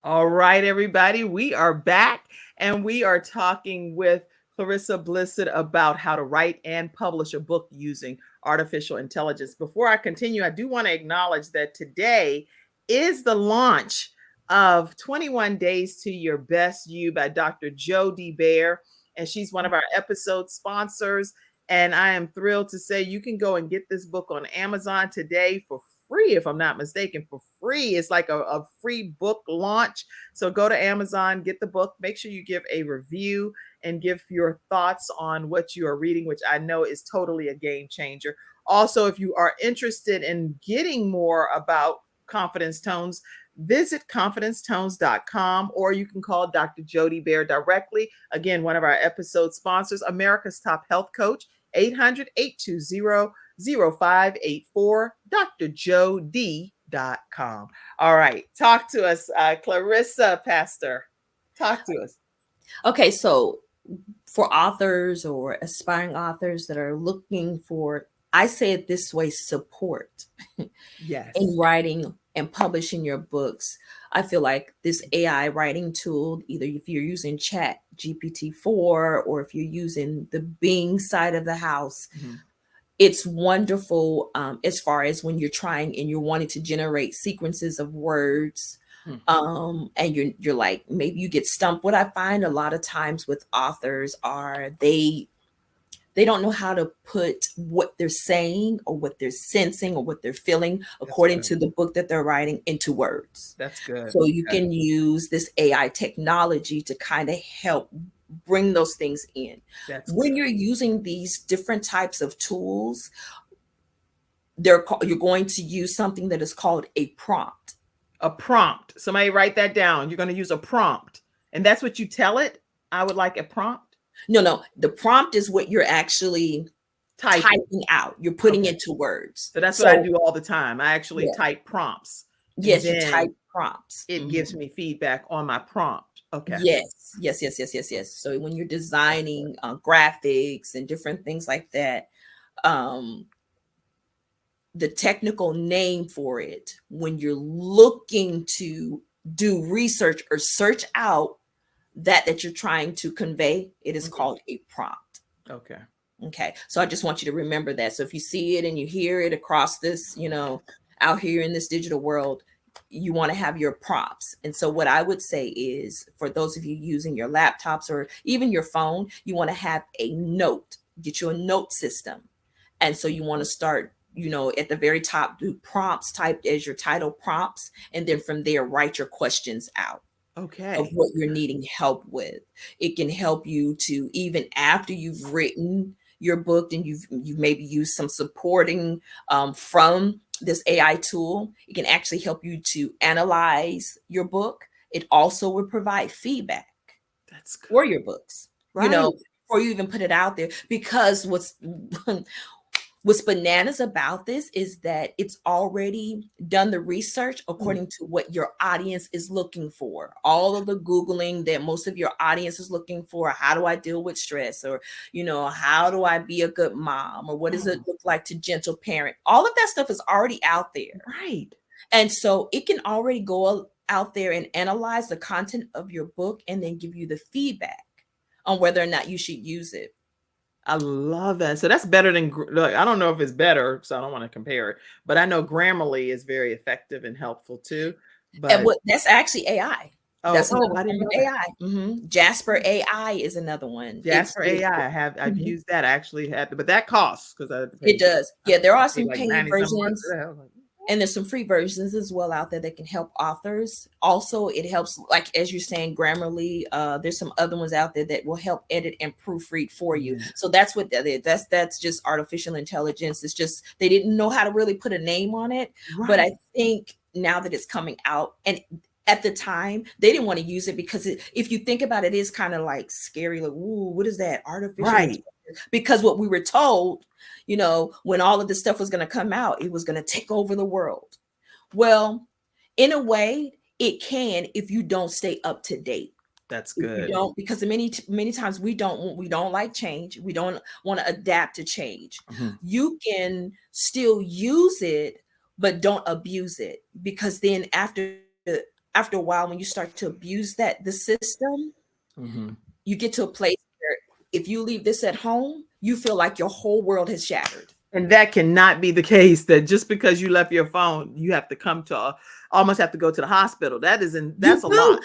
A: All right, everybody, we are back and we are talking with Clarissa Blissett about how to write and publish a book using artificial intelligence. Before I continue, I do want to acknowledge that today is the launch of 21 Days to Your Best You by Dr. Jody Bear, and she's one of our episode sponsors. And I am thrilled to say you can go and get this book on Amazon today for free, if I'm not mistaken, for free. It's like a free book launch. So go to Amazon, get the book, make sure you give a review and give your thoughts on what you are reading, which I know is totally a game changer. Also, if you are interested in getting more about Confidence Tones, visit confidencetones.com, or you can call Dr. Jody Bear directly. Again, one of our episode sponsors, America's top health coach, 800-820-0584, drjod.com. All right. Talk to us, Clarissa, Pastor. Talk to us.
B: Okay. So for authors or aspiring authors that are looking for, I say it this way, support in writing and publishing your books. I feel like this AI writing tool, either if you're using Chat GPT-4 or if you're using the Bing side of the house, it's wonderful as far as when you're trying and you're wanting to generate sequences of words. And you're like, maybe you get stumped. What I find a lot of times with authors are they don't know how to put what they're saying or what they're sensing or what they're feeling according to the book that they're writing into words.
A: That's good.
B: So you can use this AI technology to kind of help bring those things in. When you're using these different types of tools, you're going to use something that is called a prompt.
A: A prompt. Somebody write that down. You're going to use a prompt. And that's what you tell it? I would like a prompt.
B: No. The prompt is what you're actually typing out. You're putting into words.
A: So that's what I do all the time. I actually type prompts.
B: Yes, you type prompts.
A: It gives me feedback on my prompt. Okay.
B: Yes. So when you're designing graphics and different things like that, the technical name for it, when you're looking to do research or search out that you're trying to convey, it is called a prompt. Okay. So I just want you to remember that. So if you see it and you hear it across this, out here in this digital world, you want to have your prompts. And so what I would say is, for those of you using your laptops or even your phone, you want to have a note, get you a note system. And so you want to start, at the very top, do prompts typed as your title prompts. And then from there, write your questions out. Of what you're needing help with. It can help you to, even after you've written your book and you've maybe used some supporting from this AI tool, it can actually help you to analyze your book. It also will provide feedback for your books, before you even put it out there. Because what's bananas about this is that it's already done the research according to what your audience is looking for. All of the Googling that most of your audience is looking for. How do I deal with stress? Or, how do I be a good mom? Or what does it look like to gentle parent? All of that stuff is already out there.
A: Right.
B: And so it can already go out there and analyze the content of your book and then give you the feedback on whether or not you should use it.
A: I love that. So that's better than, I don't know if it's better, so I don't want to compare it, but I know Grammarly is very effective and helpful too. But
B: that's actually AI. That's
A: I didn't know
B: AI. Jasper AI is another one.
A: Jasper AI. I've used that. I actually had, but that costs because
B: it does. Yeah, there are some paid versions. And there's some free versions as well out there that can help authors. Also, it helps, like, as you're saying, Grammarly, there's some other ones out there that will help edit and proofread for you. So that's what that is. That's just artificial intelligence. It's just, they didn't know how to really put a name on it. But I think now that it's coming out, and at the time, they didn't want to use it because if you think about it, it is kind of like scary. Like, ooh, what is that? Artificial intelligence. Because what we were told, when all of this stuff was going to come out, it was going to take over the world. Well, in a way, it can if you don't stay up to date.
A: That's good.
B: Because many times we don't like change. We don't want to adapt to change. You can still use it, but don't abuse it, because then after a while, when you start to abuse the system, you get to a place where if you leave this at home, you feel like your whole world has shattered.
A: And that cannot be the case, that just because you left your phone, you have to almost have to go to the hospital. That's a lot.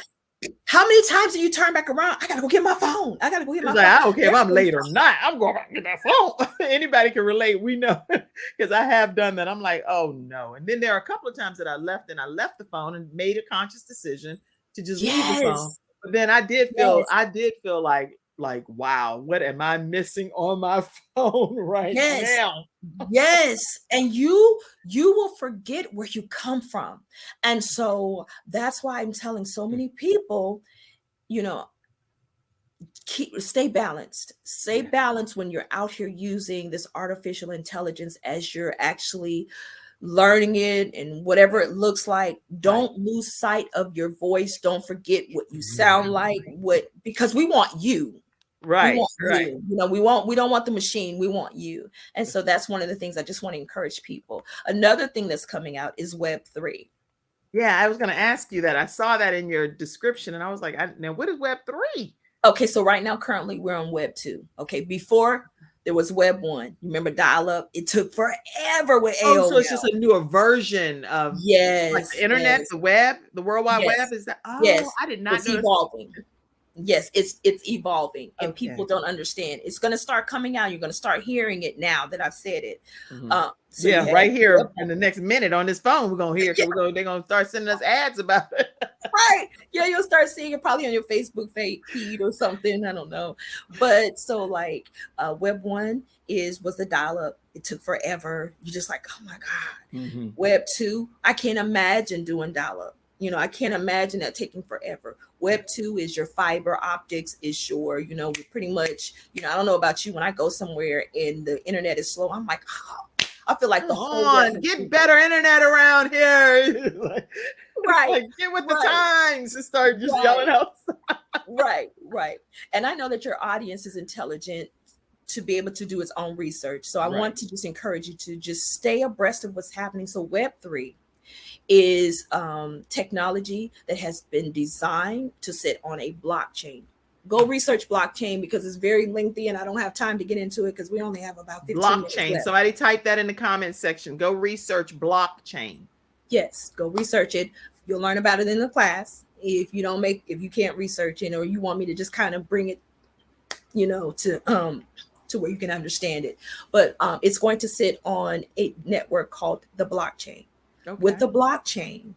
B: How many times do you turn back around? I got to go get my phone. I don't
A: care if I'm late or not. I'm going to get that phone. Anybody can relate. We know, because I have done that. I'm like, oh no. And then there are a couple of times that I left the phone and made a conscious decision to just leave the phone. But then I did feel like, wow, what am I missing on my phone now?
B: Yes. And you will forget where you come from. And so that's why I'm telling so many people, stay balanced. Stay balanced when you're out here using this artificial intelligence as you're actually learning it and whatever it looks like. Don't lose sight of your voice. Don't forget what you sound like, because we want you.
A: Right.
B: You. We don't want the machine. We want you. And so that's one of the things I just want to encourage people. Another thing that's coming out is Web3.
A: Yeah, I was going to ask you that. I saw that in your description and I was like, now what is Web3?
B: Okay, so right now, currently we're on Web 2. Okay, before there was Web 1. You remember dial-up? It took forever with AOL.
A: So it's just a newer version of like the internet, the web, the World Wide Web. Is that? Oh, I did not know.
B: It's evolving. Yes, it's evolving, and people don't understand. It's going to start coming out. You're going to start hearing it now that I've said it.
A: Right here in the next minute on this phone, we're going to hear it. They're going to start sending us ads about it.
B: Right. Yeah, you'll start seeing it probably on your Facebook feed or something. I don't know. But so like Web 1 was the dial-up. It took forever. You're just like, oh my God. Web 2, I can't imagine doing dial-up. I can't imagine that taking forever. Web 2 is your fiber optics, is your, pretty much, I don't know about you, when I go somewhere and the internet is slow, I'm like, oh, I feel like the whole world
A: get better internet around here.
B: Right.
A: Get with the times and start just yelling out.
B: Right. And I know that your audience is intelligent to be able to do its own research. So I want to just encourage you to just stay abreast of what's happening. So Web3 is technology that has been designed to sit on a blockchain. Go research blockchain because it's very lengthy and I don't have time to get into it because we only have about 15 minutes left.
A: Somebody type that in the comment section. Go research blockchain. Yes,
B: go research it. You'll learn about it in the class. If you can't research it, or you want me to just kind of bring it, to where you can understand it. But it's going to sit on a network called the blockchain. Okay. With the blockchain.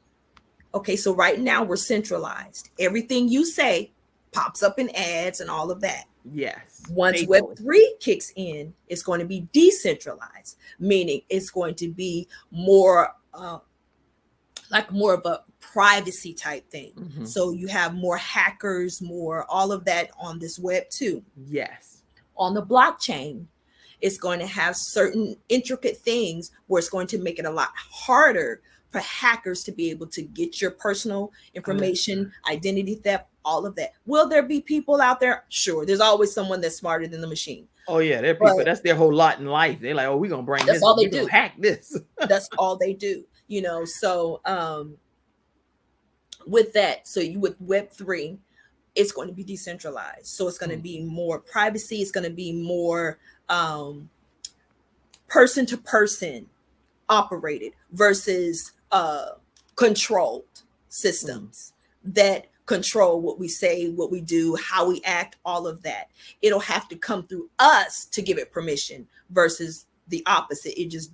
B: Okay, so right now we're centralized. Everything you say pops up in ads and all of that.
A: Yes.
B: Once Web3 kicks in, it's going to be decentralized, meaning it's going to be more like more of a privacy type thing. Mm-hmm. So you have more hackers, more all of that on this Web 2.
A: Yes.
B: On the blockchain, it's going to have certain intricate things where it's going to make it a lot harder for hackers to be able to get your personal information, identity theft, all of that. Will there be people out there? Sure. There's always someone that's smarter than the machine.
A: Oh yeah, there are people. That's their whole lot in life. They're like, oh, we're gonna bring this.
B: That's all they do.
A: Hack this.
B: That's all they do. So with that, with Web3, it's going to be decentralized. So it's going to be more privacy. It's going to be more person to person operated versus controlled systems that control what we say, what we do, how we act, all of that. It'll have to come through us to give it permission versus the opposite. It just,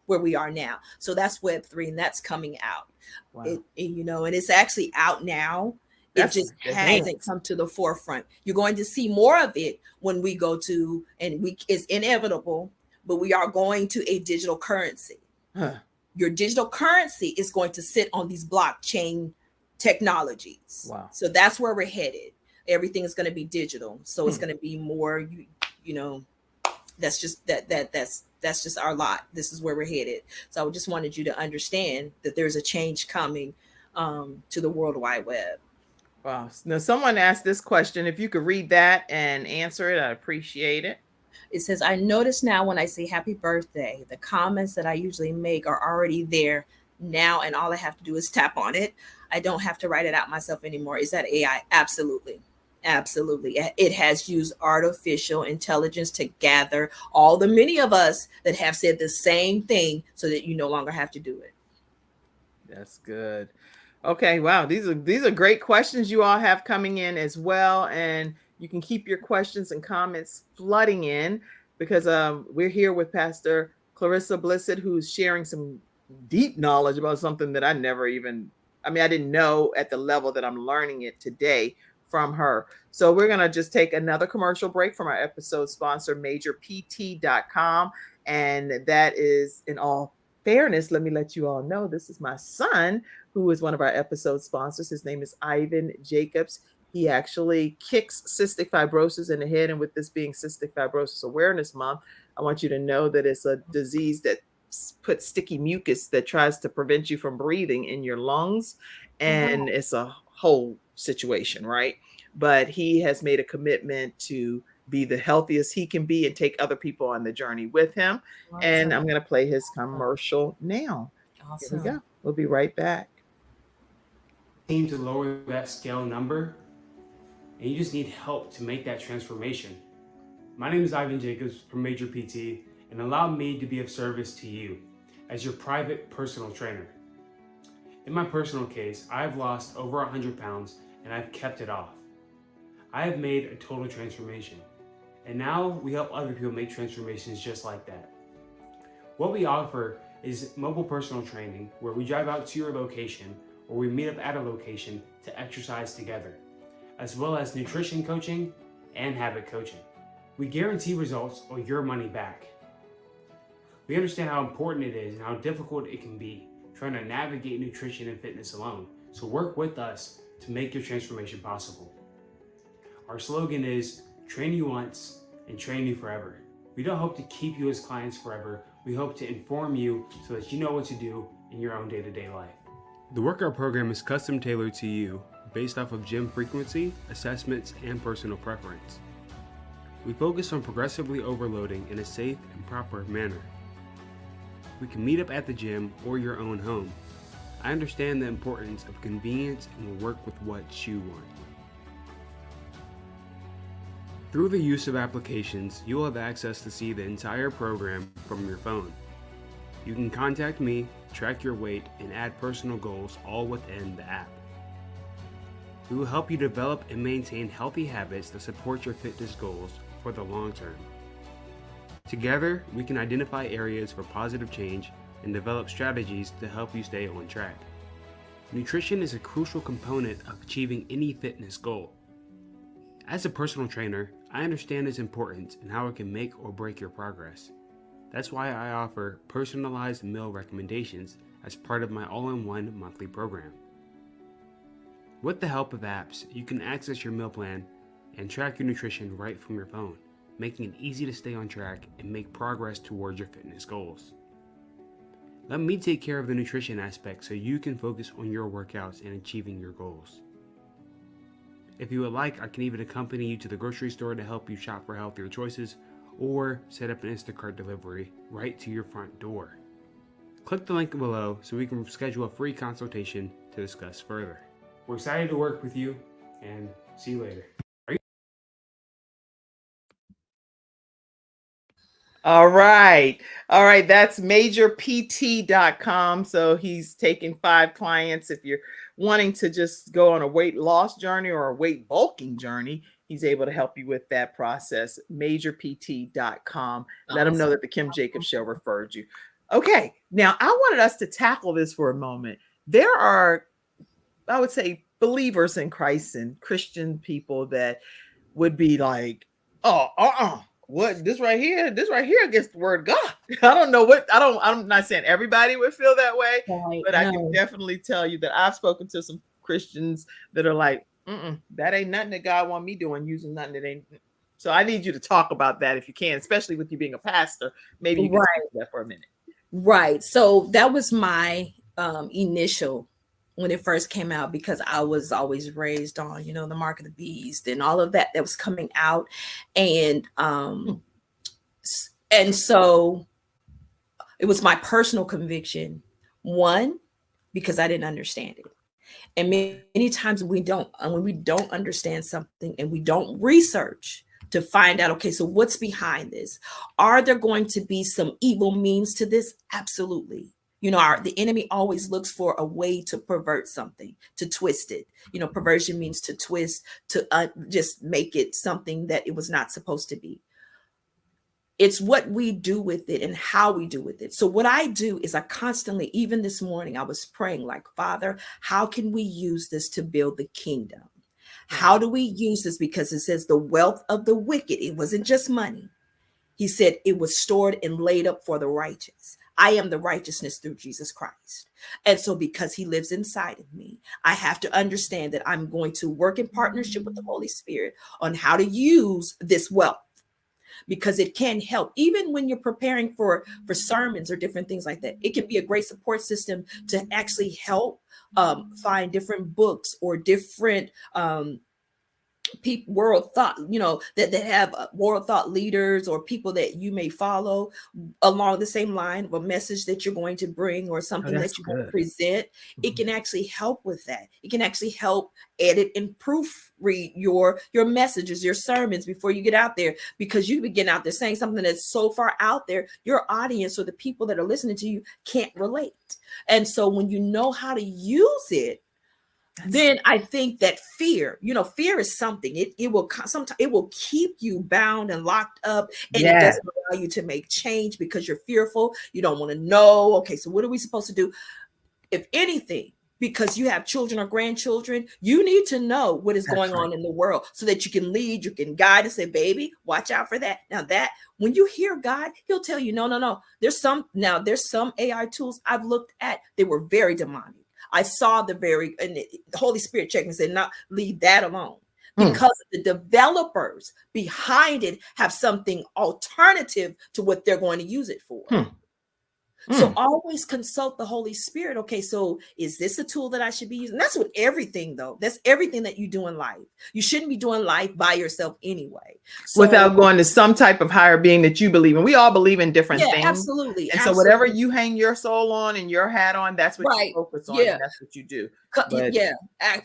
B: where we are now. So that's Web3 and that's coming out. Wow. And it's actually out now. It just hasn't come to the forefront. You're going to see more of it when we go to, it's inevitable, but we are going to a digital currency. Huh. Your digital currency is going to sit on these blockchain technologies. Wow. So that's where we're headed. Everything is going to be digital. So it's going to be more, that's just that's just our lot. This is where we're headed. So I just wanted you to understand that there's a change coming to the World Wide Web.
A: Wow. Now, someone asked this question. If you could read that and answer it, I'd appreciate it.
B: It says, I notice now when I say happy birthday, the comments that I usually make are already there now, and all I have to do is tap on it. I don't have to write it out myself anymore. Is that AI? Absolutely. Absolutely. It has used artificial intelligence to gather all the many of us that have said the same thing so that you no longer have to do it.
A: That's good. Okay. Wow. These are great questions you all have coming in as well. And you can keep your questions and comments flooding in because we're here with Pastor Clarissa Blissett, who's sharing some deep knowledge about something that I didn't know at the level that I'm learning it today from her. So we're going to just take another commercial break from our episode sponsor, MajorPT.com. And that is, in all fairness, let me let you all know, this is my son, who is one of our episode sponsors. His name is Ivan Jacobs. He actually kicks cystic fibrosis in the head. And with this being Cystic Fibrosis Awareness Month, I want you to know that it's a disease that puts sticky mucus that tries to prevent you from breathing in your lungs. And it's a whole situation, right? But he has made a commitment to be the healthiest he can be and take other people on the journey with him. Awesome. And I'm going to play his commercial now. Awesome. Here we go. We'll be right back.
E: Aim to lower that scale number, and you just need help to make that transformation. My name is Ivan Jacobs from Major PT, and allow me to be of service to you as your private personal trainer. In my personal case, I've lost over 100 pounds and I've kept it off. I have made a total transformation, and now we help other people make transformations just like that. What we offer is mobile personal training where we drive out to your location or we meet up at a location to exercise together, as well as nutrition coaching and habit coaching. We guarantee results or your money back. We understand how important it is and how difficult it can be trying to navigate nutrition and fitness alone. So work with us to make your transformation possible. Our slogan is train you once and train you forever. We don't hope to keep you as clients forever. We hope to inform you so that you know what to do in your own day-to-day life. The workout program is custom tailored to you based off of gym frequency, assessments, and personal preference. We focus on progressively overloading in a safe and proper manner. We can meet up at the gym or your own home. I understand the importance of convenience and will work with what you want. Through the use of applications, you will have access to see the entire program from your phone. You can contact me, track your weight, and add personal goals all within the app. We will help you develop and maintain healthy habits that support your fitness goals for the long term. Together, we can identify areas for positive change and develop strategies to help you stay on track. Nutrition is a crucial component of achieving any fitness goal. As a personal trainer, I understand its importance and how it can make or break your progress. That's why I offer personalized meal recommendations as part of my all-in-one monthly program. With the help of apps, you can access your meal plan and track your nutrition right from your phone, making it easy to stay on track and make progress towards your fitness goals. Let me take care of the nutrition aspect so you can focus on your workouts and achieving your goals. If you would like, I can even accompany you to the grocery store to help you shop for healthier choices or set up an Instacart delivery right to your front door. Click the link below so we can schedule a free consultation to discuss further. We're excited to work with you and see you later.
A: All right. That's majorpt.com. So he's taking 5 clients. If you're wanting to just go on a weight loss journey or a weight bulking journey, he's able to help you with that process. majorpt.com. Let him know that the Kim Jacobs Show referred you. Okay. Now I wanted us to tackle this for a moment. There are, I would say, believers in Christ and Christian people that would be like, what this right here against the word God. I'm not saying everybody would feel that way, but I can definitely tell you that I've spoken to some Christians that are like, that ain't nothing that God want me doing, using nothing that ain't. So I need you to talk about that if you can, especially with you being a pastor. Maybe you can talk about that for a minute.
B: Right. So that was my initial when it first came out, because I was always raised on, the mark of the beast and all of that was coming out. And so it was my personal conviction, one, because I didn't understand it. And many times when we don't understand something and we don't research to find out, okay, so what's behind this? Are there going to be some evil means to this? Absolutely. The enemy always looks for a way to pervert something, to twist it. Perversion means to twist, to just make it something that it was not supposed to be. It's what we do with it and how we do with it. So what I do is I constantly, even this morning, I was praying like, Father, how can we use this to build the kingdom? How do we use this? Because it says the wealth of the wicked, it wasn't just money. He said it was stored and laid up for the righteous. I am the righteousness through Jesus Christ. And so because he lives inside of me, I have to understand that I'm going to work in partnership with the Holy Spirit on how to use this wealth, because it can help. Even when you're preparing for sermons or different things like that, it can be a great support system to actually help find different books or different world thought, that have world thought leaders or people that you may follow along the same line of a message that you're going to bring or something that you're going to present. It can actually help with that. It can actually help edit and proofread your messages, your sermons before you get out there, because you begin out there saying something that's so far out there, your audience or the people that are listening to you can't relate. And so when you know how to use it, then I think that fear is something, it will keep you bound and locked up, and it doesn't allow you to make change because you're fearful. You don't want to know, okay, so what are we supposed to do? If anything, because you have children or grandchildren, you need to know what is going on in the world so that you can lead, you can guide and say, baby, watch out for that. Now that when you hear God, he'll tell you, no. There's some AI tools I've looked at. They were very demonic. I saw the Holy Spirit checked me and said, "Not leave that alone." Because the developers behind it have something alternative to what they're going to use it for. So always consult the Holy Spirit. Okay, so is this a tool that I should be using? That's with everything, though. That's everything that you do in life. You shouldn't be doing life by yourself anyway. So,
A: without going to some type of higher being that you believe in. We all believe in different things.
B: Absolutely.
A: And so whatever you hang your soul on and your hat on, that's what you focus on. And that's what you do.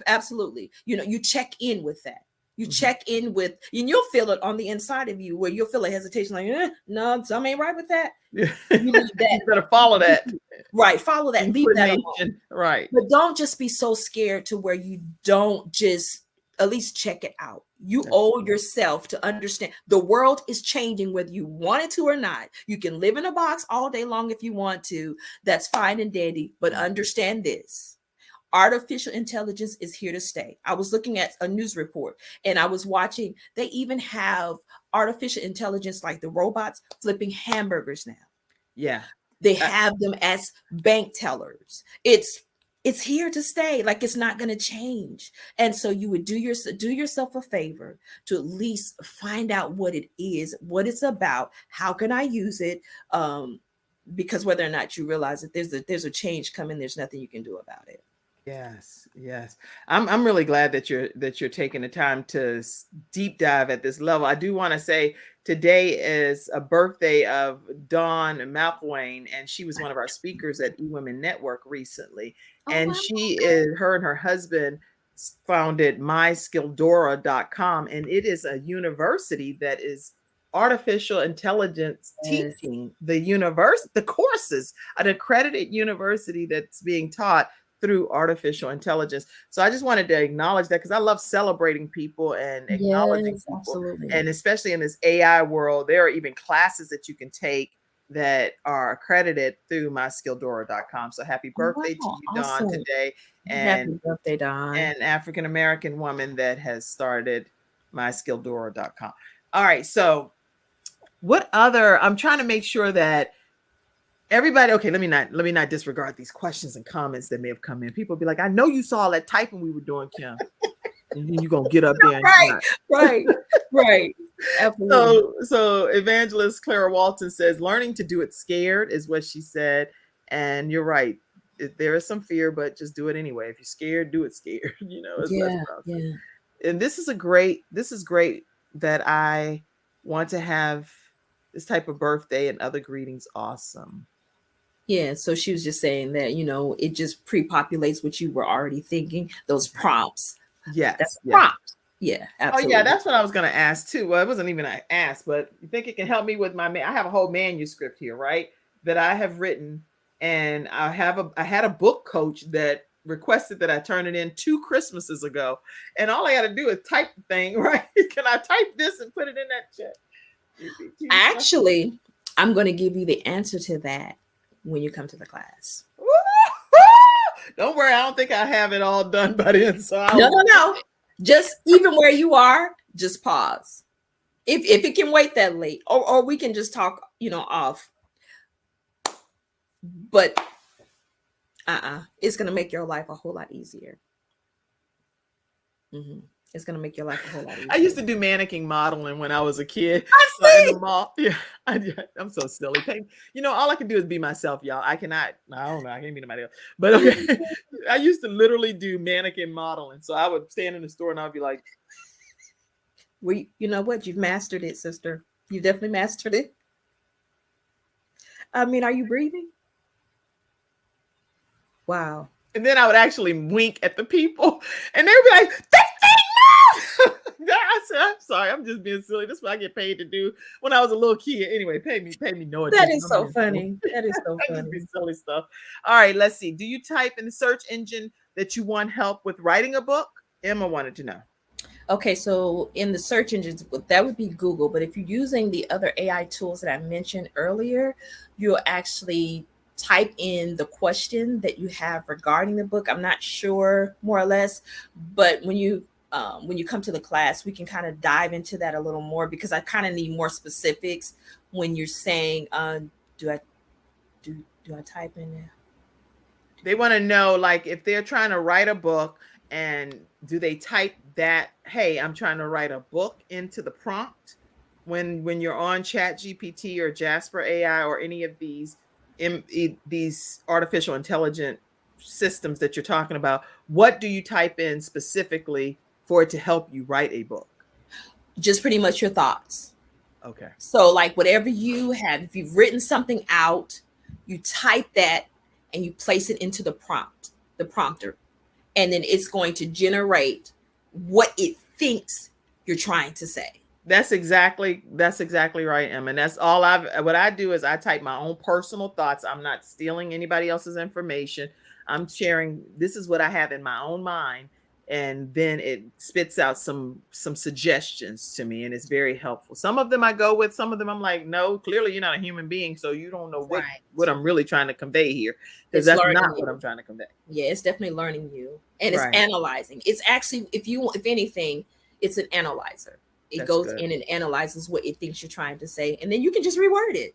B: Absolutely. You check in with that. You check in with, and you'll feel it on the inside of you, where you'll feel a hesitation, like, no, something ain't right with that. You leave that.
A: You better follow that.
B: Right. Follow that. Leave that alone.
A: Right.
B: But don't just be so scared to where you don't just at least check it out. You owe yourself to understand the world is changing, whether you want it to or not. You can live in a box all day long if you want to. That's fine and dandy. But understand this. Artificial intelligence is here to stay. I was looking at a news report and I was watching, they even have artificial intelligence like the robots flipping hamburgers now.
A: Yeah.
B: They have them as bank tellers. It's here to stay. Like, it's not going to change. And so you would do yourself a favor to at least find out what it is, what it's about. How can I use it? Because whether or not you realize that there's a change coming, there's nothing you can do about it.
A: Yes. I'm really glad that you're taking the time to deep dive at this level. I do want to say today is a birthday of Dawn McElwain, and she was one of our speakers at eWomen Network recently. And her and her husband founded myskilldora.com, and it is a university that is artificial intelligence teaching. The courses, an accredited university that's being taught through artificial intelligence. So I just wanted to acknowledge that, because I love celebrating people and acknowledging people. Absolutely. And especially in this AI world, there are even classes that you can take that are accredited through myskilldora.com. So happy birthday to you, Dawn, today. And
B: happy birthday, Dawn.
A: An African-American woman that has started myskilldora.com. All right. So what other, I'm trying to make sure that everybody, okay, let me not disregard these questions and comments that may have come in. People be like, I know you saw all that typing we were doing, Kim. And then you're going to get up there. And
B: Right. Absolutely.
A: So evangelist Clara Walton says, learning to do it scared is what she said. And you're right. There is some fear, but just do it anyway. If you're scared, do it scared. And this is great that I want to have this type of birthday and other greetings. Awesome.
B: Yeah, so she was just saying that, it just pre-populates what you were already thinking, those prompts.
A: Yes.
B: That's prompt. Yeah, absolutely.
A: Oh, yeah, that's what I was going to ask too. Well, it wasn't even an ask, but you think it can help me with I have a whole manuscript here, right, that I have written, and I had a book coach that requested that I turn it in 2 Christmases ago, and all I got to do is type the thing, right? Can I type this and put it in that chat?
B: Actually, I'm going to give you the answer to that when you come to the class.
A: Don't worry, I don't think I have it all done by then. So
B: No. Just even where you are, just pause. If it can wait that late, or we can just talk, off. But it's going to make your life a whole lot easier. It's going to make your life a whole lot easier.
A: I used to do mannequin modeling when I was a kid.
B: I see.
A: In the mall. Yeah, I'm so silly. All I can do is be myself, y'all. I don't know. I can't be nobody else. But okay, I used to literally do mannequin modeling. So I would stand in the store and I'd be like,
B: you know what? You've mastered it, sister. You definitely mastered it. I mean, are you breathing? Wow.
A: And then I would actually wink at the people and they would be like, I said, I'm sorry, I'm just being silly. This is what I get paid to do when I was a little kid. Anyway, pay me no attention.
B: That is so funny. That is so funny.
A: Just silly stuff. All right, let's see. Do you type in the search engine that you want help with writing a book? Emma wanted to know.
B: Okay, so in the search engines, that would be Google. But if you're using the other AI tools that I mentioned earlier, you'll actually type in the question that you have regarding the book. I'm not sure, more or less, but when you come to the class, we can kind of dive into that a little more, because I kind of need more specifics when you're saying, do I type in there?
A: They want to know, like, if they're trying to write a book, and do they type that, hey, I'm trying to write a book, into the prompt when you're on Chat GPT or Jasper AI or any of these these artificial intelligent systems that you're talking about? What do you type in specifically for it to help you write a book?
B: Just pretty much your thoughts.
A: Okay.
B: So like whatever you have, if you've written something out, you type that and you place it into the prompter, and then it's going to generate what it thinks you're trying to say.
A: That's exactly right, Emma. And that's all what I do is I type my own personal thoughts. I'm not stealing anybody else's information. I'm sharing, this is what I have in my own mind. And then it spits out some suggestions to me, and it's very helpful. Some of them I go with, some of them I'm like, no, clearly you're not a human being, so you don't know what I'm really trying to convey here, because that's not what I'm trying to convey.
B: Yeah, it's definitely learning you, and it's analyzing. It's actually, if anything, it's an analyzer. It goes in and analyzes what it thinks you're trying to say, and then you can just reword it.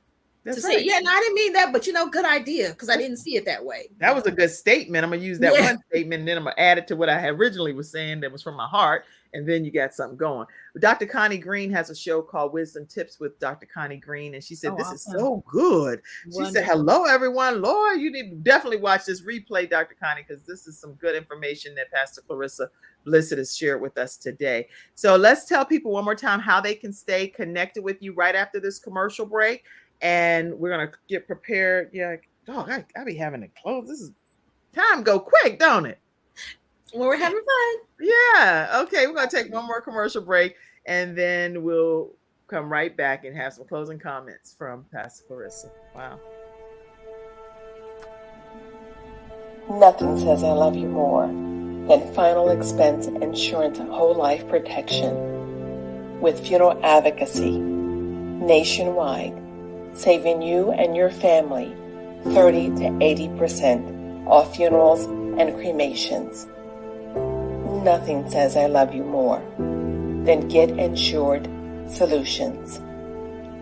B: Say, yeah, no, I didn't mean that, but good idea, because I didn't see it that way.
A: That was a good statement. I'm gonna use that one statement, and then I'm gonna add it to what I originally was saying that was from my heart, and then you got something going. But Dr. Connie Green has a show called Wisdom Tips with Dr. Connie Green, and she said, this is so good. She said, hello, everyone. Lord, you need to definitely watch this replay, Dr. Connie, because this is some good information that Pastor Clarissa Blissett has shared with us today. So let's tell people one more time how they can stay connected with you right after this commercial break. And we're going to get prepared. Yeah. Dog, I be having to close. This is time go quick, don't it?
B: When we're having fun.
A: Yeah. Okay. We're going to take one more commercial break, and then we'll come right back and have some closing comments from Pastor Clarissa. Wow.
F: Nothing says I love you more than final expense insurance whole life protection with funeral advocacy nationwide, saving you and your family 30 to 80% off funerals and cremations. Nothing says I love you more than Getinsured.solutions,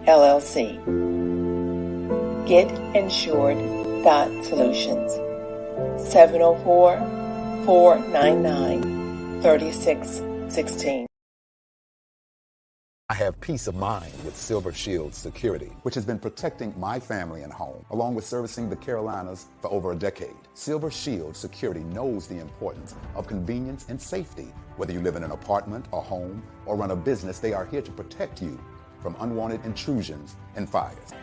F: LLC. Getinsured.solutions, 704-499-3616.
G: I have peace of mind with Silver Shield Security, which has been protecting my family and home, along with servicing the Carolinas for over a decade. Silver Shield Security knows the importance of convenience and safety. Whether you live in an apartment, a home, or run a business, they are here to protect you from unwanted intrusions and fires.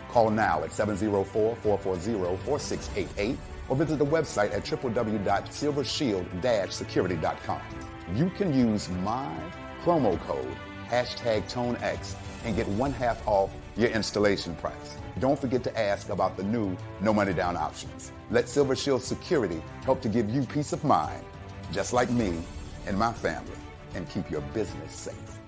G: Call now at 704-440-4688 or visit the website at www.silvershield-security.com. You can use my promo code #ToneX and get 1/2 off your installation price. Don't forget to ask about the new no money down options. Let Silver Shield Security help to give you peace of mind, just like me and my family, and keep your business safe.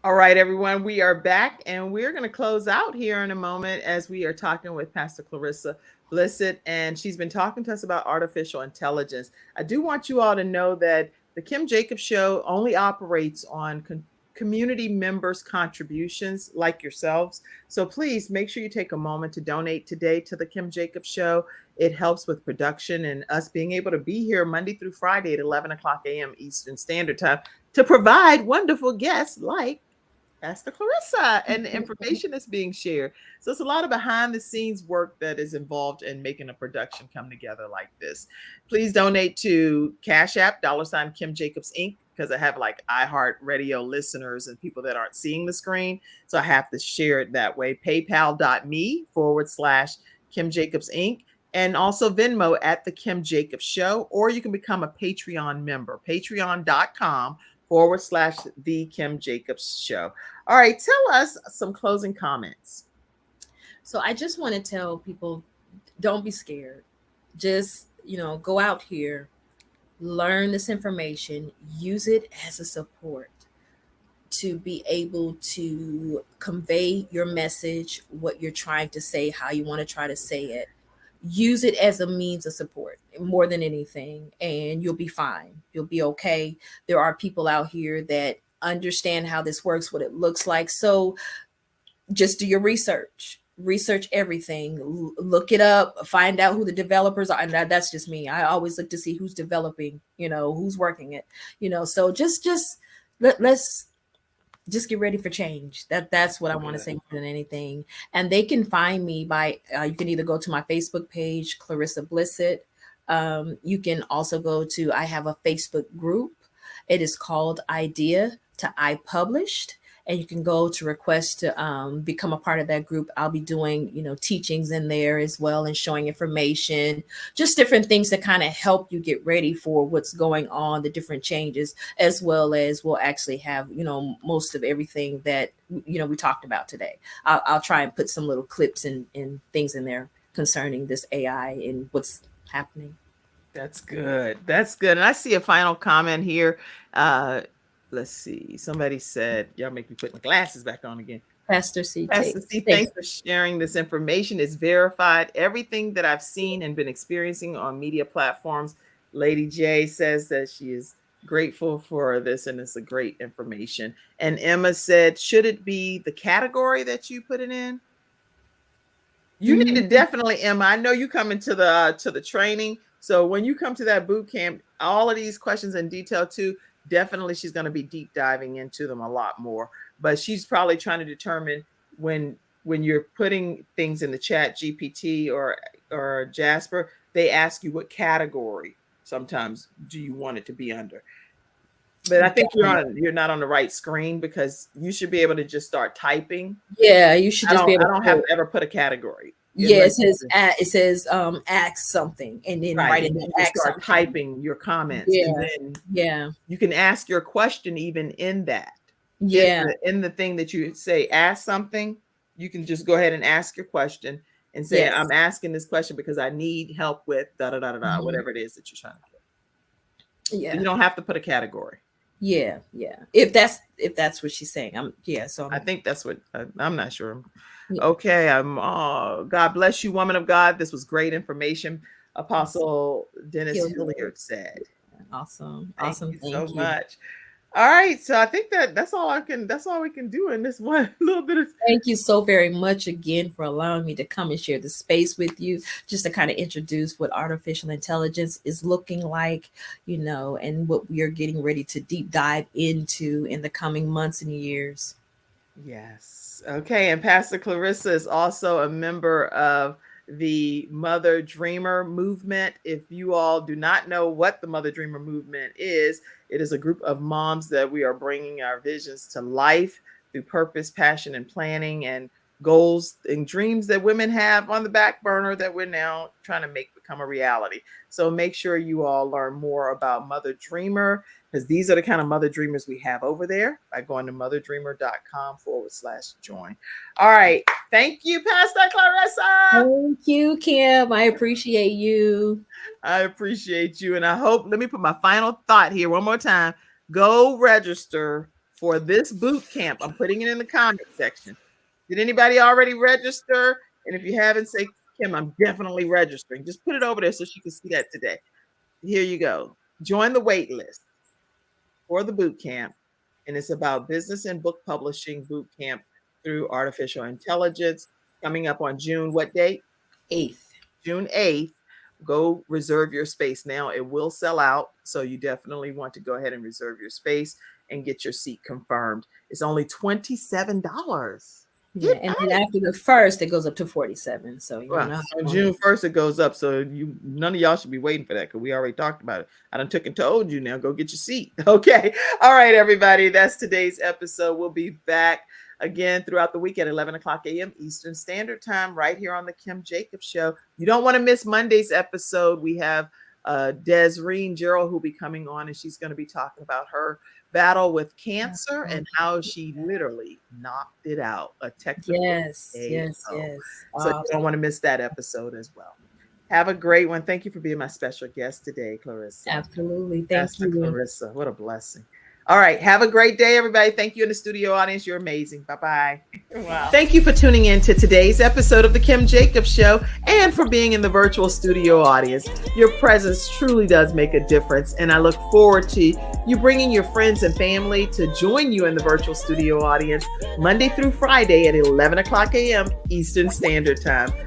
A: All right, everyone, we are back, and we're going to close out here in a moment as we are talking with Pastor Clarissa Blissett, and she's been talking to us about artificial intelligence. I do want you all to know that the Kim Jacobs Show only operates on community members' contributions like yourselves. So please make sure you take a moment to donate today to the Kim Jacobs Show. It helps with production and us being able to be here Monday through Friday at 11 o'clock a.m. Eastern Standard Time to provide wonderful guests like Pastor Clarissa and the information that's being shared. So it's a lot of behind the scenes work that is involved in making a production come together like this. Please donate to Cash App, $ Kim Jacobs Inc., because I have like iHeart Radio listeners and people that aren't seeing the screen. So I have to share it that way. PayPal.me/Kim Jacobs Inc. And also Venmo at The Kim Jacobs Show, or you can become a Patreon member, patreon.com/The Kim Jacobs Show. All right, tell us some closing comments.
B: So I just want to tell people, don't be scared. Just, go out here, learn this information, use it as a support to be able to convey your message, what you're trying to say, how you want to try to say it. Use it as a means of support more than anything, and you'll be fine. You'll be okay. There are people out here that understand how this works, what it looks like. So just do your research research everything, look it up, find out who the developers are. And that's just me. I always look to see who's developing, who's working it, so let's just get ready for change. That's what I want to say more than anything. And they can find me by, you can either go to my Facebook page, Clarissa Blissett. You can also I have a Facebook group. It is called Idea to I Published. And you can go to request to become a part of that group. I'll be doing, teachings in there as well and showing information, just different things that kind of help you get ready for what's going on, the different changes, as well as we'll actually have, most of everything that, we talked about today. I'll try and put some little clips and things in there concerning this AI and what's happening.
A: That's good. That's good. And I see a final comment here. Let's see. Somebody said, y'all make me put my glasses back on again.
B: Pastor C.
A: Thanks for sharing this information. It's verified. Everything that I've seen and been experiencing on media platforms. Lady J says that she is grateful for this and it's a great information. And Emma said, should it be the category that you put it in? You need to definitely, Emma, I know you come into the training. So when you come to that boot camp, all of these questions in detail too, definitely she's going to be deep diving into them a lot more. But she's probably trying to determine when you're putting things in the chat, GPT or Jasper, they ask you what category sometimes do you want it to be under. But I think you're not on the right screen because you should be able to just start typing.
B: Yeah, you should just be able
A: I don't have to ever put a category.
B: Yeah, it says ask something and then write it.
A: Start typing your comments.
B: Yeah.
A: And then you can ask your question even in that.
B: Yeah.
A: In the thing that you say, ask something, you can just go ahead and ask your question and say, I'm asking this question because I need help with whatever it is that you're trying to do. Yeah. You don't have to put a category.
B: Yeah. If that's what she's saying. So
A: I think that's what I'm not sure. Okay, God bless you, woman of God. This was great information. Apostle Dennis Hilliard said.
B: Awesome.
A: Thank you so much. All right, so I think that's all we can do in this one little bit of.
B: Thank you so very much again for allowing me to come and share the space with you, just to kind of introduce what artificial intelligence is looking like, and what we are getting ready to deep dive into in the coming months and years.
A: Yes. Okay. And Pastor Clarissa is also a member of the Mother Dreamer movement. If you all do not know what the Mother Dreamer movement is, it is a group of moms that we are bringing our visions to life through purpose, passion, and planning, and goals and dreams that women have on the back burner that we're now trying to make become a reality. So make sure you all learn more about Mother Dreamer, because these are the kind of mother dreamers we have over there by going to motherdreamer.com/join. All right. Thank you, Pastor Clarissa.
B: Thank you, Kim. I appreciate you.
A: I appreciate you. And I hope, let me put my final thought here one more time. Go register for this boot camp. I'm putting it in the comment section. Did anybody already register? And if you haven't, say, Kim, I'm definitely registering. Just put it over there so she can see that today. Here you go. Join the wait list for the boot camp. And it's about business and book publishing boot camp through artificial intelligence, coming up on June, what date?
B: 8th.
A: June 8th. Go reserve your space now. It will sell out. So you definitely want to go ahead and reserve your space and get your seat confirmed. It's only $27.
B: Yeah, and then after the 1st, it goes up to 47. So
A: on June 1st, it goes up. So none of y'all should be waiting for that because we already talked about it. I done took and told you now. Go get your seat. Okay. All right, everybody. That's today's episode. We'll be back again throughout the week at 11 o'clock a.m. Eastern Standard Time, right here on the Kim Jacobs Show. You don't want to miss Monday's episode. We have Desireen Gerald who'll be coming on, and she's going to be talking about her battle with cancer and how she literally knocked it out. A technical
B: yes.
A: So you don't want to miss that episode as well. Have a great one. Thank you for being my special guest today, Clarissa.
B: Absolutely. Thank you,
A: Clarissa. What a blessing. All right. Have a great day, everybody. Thank you in the studio audience. You're amazing. Bye-bye.
B: Wow.
A: Thank you for tuning in to today's episode of The Kim Jacobs Show and for being in the virtual studio audience. Your presence truly does make a difference, and I look forward to you bringing your friends and family to join you in the virtual studio audience Monday through Friday at 11 o'clock a.m. Eastern Standard Time.